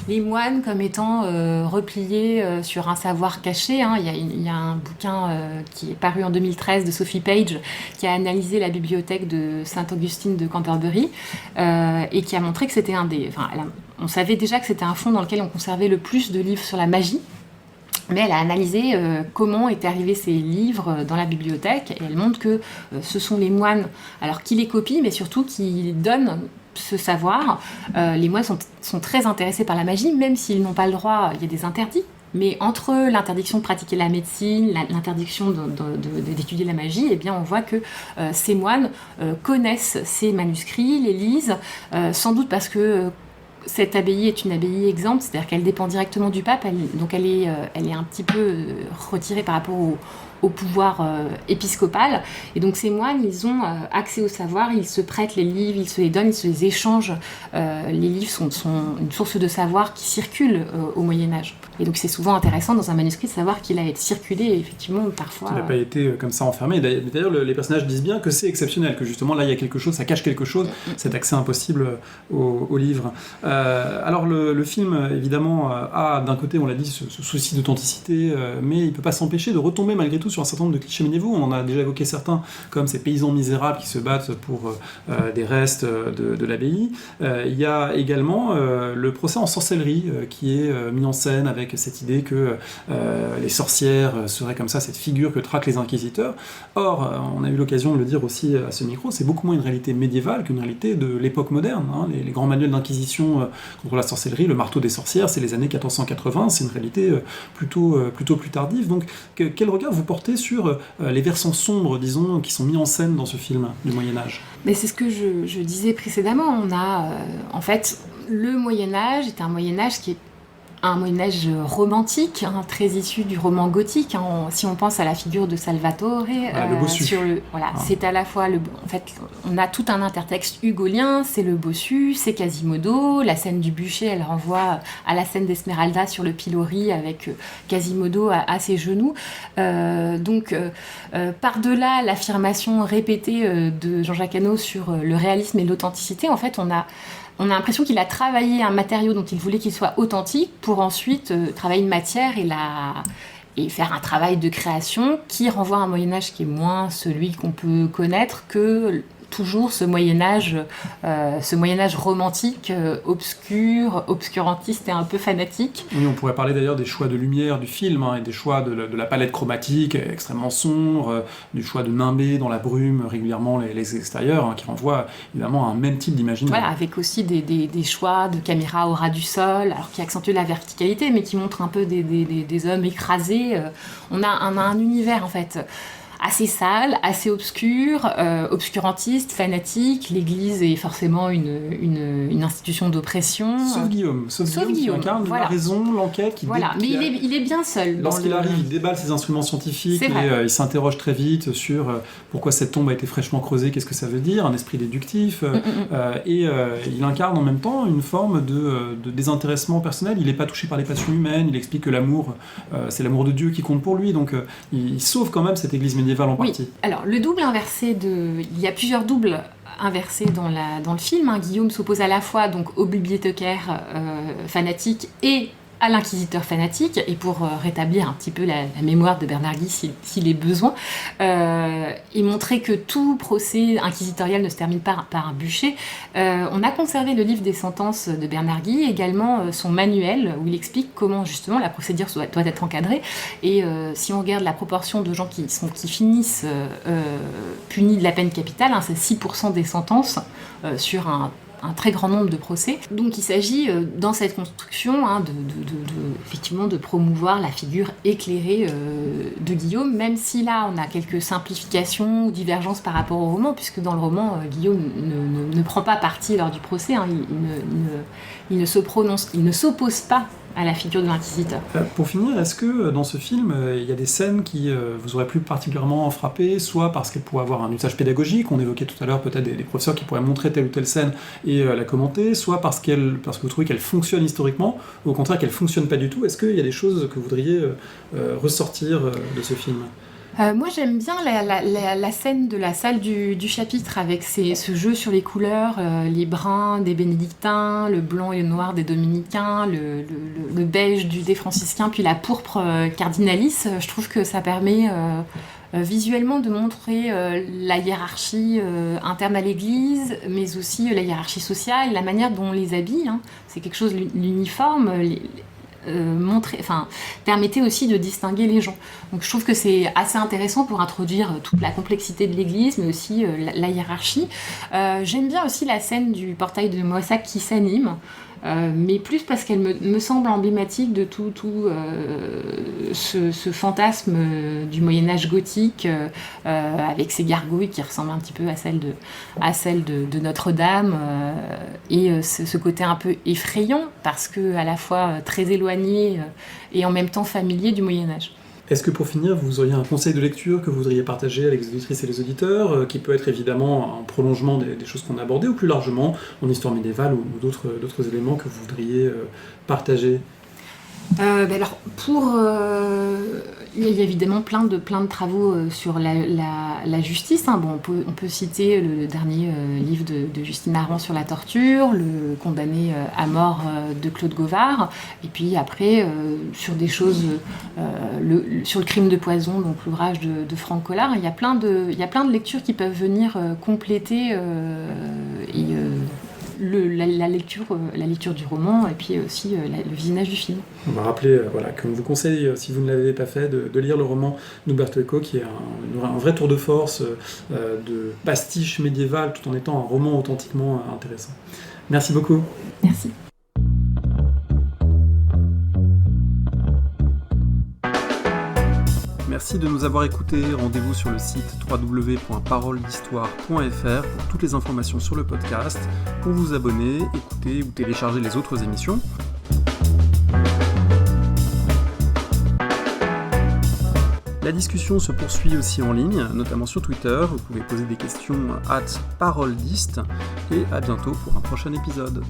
les moines comme étant repliés sur un savoir caché. Il y a un bouquin qui est paru en 2013 de Sophie Page qui a analysé la bibliothèque de Saint-Augustine de Canterbury et qui a montré que c'était on savait déjà que c'était un fonds dans lequel on conservait le plus de livres sur la magie. Mais elle a analysé comment étaient arrivés ces livres dans la bibliothèque, et elle montre que ce sont les moines, alors qui les copient, mais surtout qui donnent ce savoir. Les moines sont très intéressés par la magie, même s'ils n'ont pas le droit, il y a des interdits. Mais entre l'interdiction de pratiquer la médecine, l'interdiction d'étudier la magie, eh bien on voit que ces moines connaissent ces manuscrits, les lisent, sans doute parce que cette abbaye est une abbaye exempte, c'est-à-dire qu'elle dépend directement du pape, donc elle est un petit peu retirée par rapport au pouvoir épiscopal. Et donc ces moines, ils ont accès au savoir, ils se prêtent les livres, ils se les donnent, ils se les échangent. Les livres sont une source de savoir qui circule au Moyen-Âge. Et donc c'est souvent intéressant dans un manuscrit de savoir qu'il a circulé, effectivement, parfois... Il n'a pas été comme ça enfermé. D'ailleurs, les personnages disent bien que c'est exceptionnel, que justement là, il y a quelque chose, ça cache quelque chose, cet accès impossible au livre. Alors le film, évidemment, a d'un côté, on l'a dit, ce souci d'authenticité, mais il ne peut pas s'empêcher de retomber malgré tout sur un certain nombre de clichés médiévaux. On en a déjà évoqué certains, comme ces paysans misérables qui se battent pour des restes de l'abbaye. Il y a également le procès en sorcellerie qui est mis en scène avec cette idée que les sorcières seraient comme ça, cette figure que traquent les inquisiteurs. Or, on a eu l'occasion de le dire aussi à ce micro, c'est beaucoup moins une réalité médiévale qu'une réalité de l'époque moderne. Les grands manuels d'inquisition contre la sorcellerie, le marteau des sorcières, c'est les années 1480, c'est une réalité plutôt plus tardive. Donc, quel regard vous portez sur les versants sombres, disons, qui sont mis en scène dans ce film du Moyen-Âge? Mais c'est ce que je disais précédemment. On a, en fait, le Moyen-Âge est un Moyen-Âge qui est un Moyen-Âge romantique, très issu du roman gothique. Si on pense à la figure de Salvatore, le bossu. C'est à la fois en fait, on a tout un intertexte hugolien, c'est le bossu, c'est Quasimodo. La scène du bûcher, elle renvoie à la scène d'Esmeralda sur le pilori avec Quasimodo à ses genoux. Donc, par-delà l'affirmation répétée de Jean-Jacques Hano sur le réalisme et l'authenticité, en fait, on a l'impression qu'il a travaillé un matériau dont il voulait qu'il soit authentique pour ensuite travailler une matière et faire un travail de création qui renvoie à un Moyen-Âge qui est moins celui qu'on peut connaître que toujours ce Moyen-Âge romantique, obscur, obscurantiste et un peu fanatique. Oui, on pourrait parler d'ailleurs des choix de lumière du film, et des choix de la palette chromatique extrêmement sombre, du choix de nimber dans la brume régulièrement les extérieurs, qui renvoient évidemment à un même type d'imaginaire. Voilà, avec aussi des choix de caméra au ras du sol, alors qui accentuent la verticalité, mais qui montrent un peu des hommes écrasés. On a un univers, en fait, assez sale, assez obscur, obscurantiste, fanatique. L'Église est forcément une institution d'oppression. Sauf Guillaume qui incarne la raison, l'enquête. Mais il est bien seul. Lorsqu'il arrive, il déballe ses instruments scientifiques et il s'interroge très vite sur pourquoi cette tombe a été fraîchement creusée, qu'est-ce que ça veut dire, un esprit déductif. Et il incarne en même temps une forme de désintéressement personnel. Il n'est pas touché par les passions humaines, il explique que l'amour, c'est l'amour de Dieu qui compte pour lui. Donc il sauve quand même cette Église médiévale en partie. Alors, le double inversé il y a plusieurs doubles inversés dans le film. Guillaume s'oppose à la fois donc au bibliothécaire fanatique et à l'inquisiteur fanatique, et pour rétablir un petit peu la mémoire de Bernard Guy s'il est besoin, et montrer que tout procès inquisitorial ne se termine pas par un bûcher. On a conservé le livre des sentences de Bernard Guy, également son manuel où il explique comment justement la procédure doit être encadrée, et si on regarde la proportion de gens qui finissent punis de la peine capitale, c'est 6% des sentences sur un très grand nombre de procès. Donc il s'agit dans cette construction effectivement de promouvoir la figure éclairée de Guillaume, même si là on a quelques simplifications ou divergences par rapport au roman, puisque dans le roman Guillaume ne prend pas parti lors du procès, il ne s'oppose pas à la figure de l'inquisiteur. Pour finir, est-ce que dans ce film, il y a des scènes qui vous auraient plus particulièrement frappé, soit parce qu'elles pourraient avoir un usage pédagogique, on évoquait tout à l'heure peut-être des professeurs qui pourraient montrer telle ou telle scène et la commenter, soit parce que vous trouvez qu'elle fonctionne historiquement, ou au contraire qu'elle fonctionne pas du tout. Est-ce qu'il y a des choses que vous voudriez ressortir de ce film ? Moi j'aime bien la scène de la salle du chapitre avec ce jeu sur les couleurs, les bruns des bénédictins, le blanc et le noir des dominicains, le beige des franciscains, puis la pourpre cardinalis. Je trouve que ça permet visuellement de montrer la hiérarchie interne à l'Église, mais aussi la hiérarchie sociale, la manière dont on les habille. C'est quelque chose, l'uniforme, permettait aussi de distinguer les gens. Donc je trouve que c'est assez intéressant pour introduire toute la complexité de l'Église, mais aussi la hiérarchie. J'aime bien aussi la scène du portail de Moissac qui s'anime, mais plus parce qu'elle me semble emblématique de tout ce fantasme du Moyen-Âge gothique, avec ses gargouilles qui ressemblent un petit peu à celle de Notre-Dame, et ce côté un peu effrayant, parce que à la fois très éloigné et en même temps familier du Moyen-Âge. Est-ce que pour finir, vous auriez un conseil de lecture que vous voudriez partager avec les auditrices et les auditeurs, qui peut être évidemment un prolongement des choses qu'on a abordées, ou plus largement en histoire médiévale ou d'autres éléments que vous voudriez partager ? Alors il y a évidemment plein de travaux sur la justice. Bon, on peut citer le dernier livre de Justine Aran sur la torture, le Condamné à mort de Claude Gauvard, et puis après sur des choses sur le crime de poison, donc l'ouvrage de Franck Collard. Il y a plein de lectures qui peuvent venir compléter la lecture du roman, et puis aussi le visionnage du film. On va rappeler qu'on vous conseille, si vous ne l'avez pas fait, de lire le roman d'Umberto Eco, qui est un vrai tour de force de pastiche médiéval, tout en étant un roman authentiquement intéressant. Merci beaucoup. Merci. Merci de nous avoir écoutés. Rendez-vous sur le site www.paroledhistoire.fr pour toutes les informations sur le podcast, pour vous abonner, écouter ou télécharger les autres émissions. La discussion se poursuit aussi en ligne, notamment sur Twitter. Vous pouvez poser des questions @paroledist, et à bientôt pour un prochain épisode.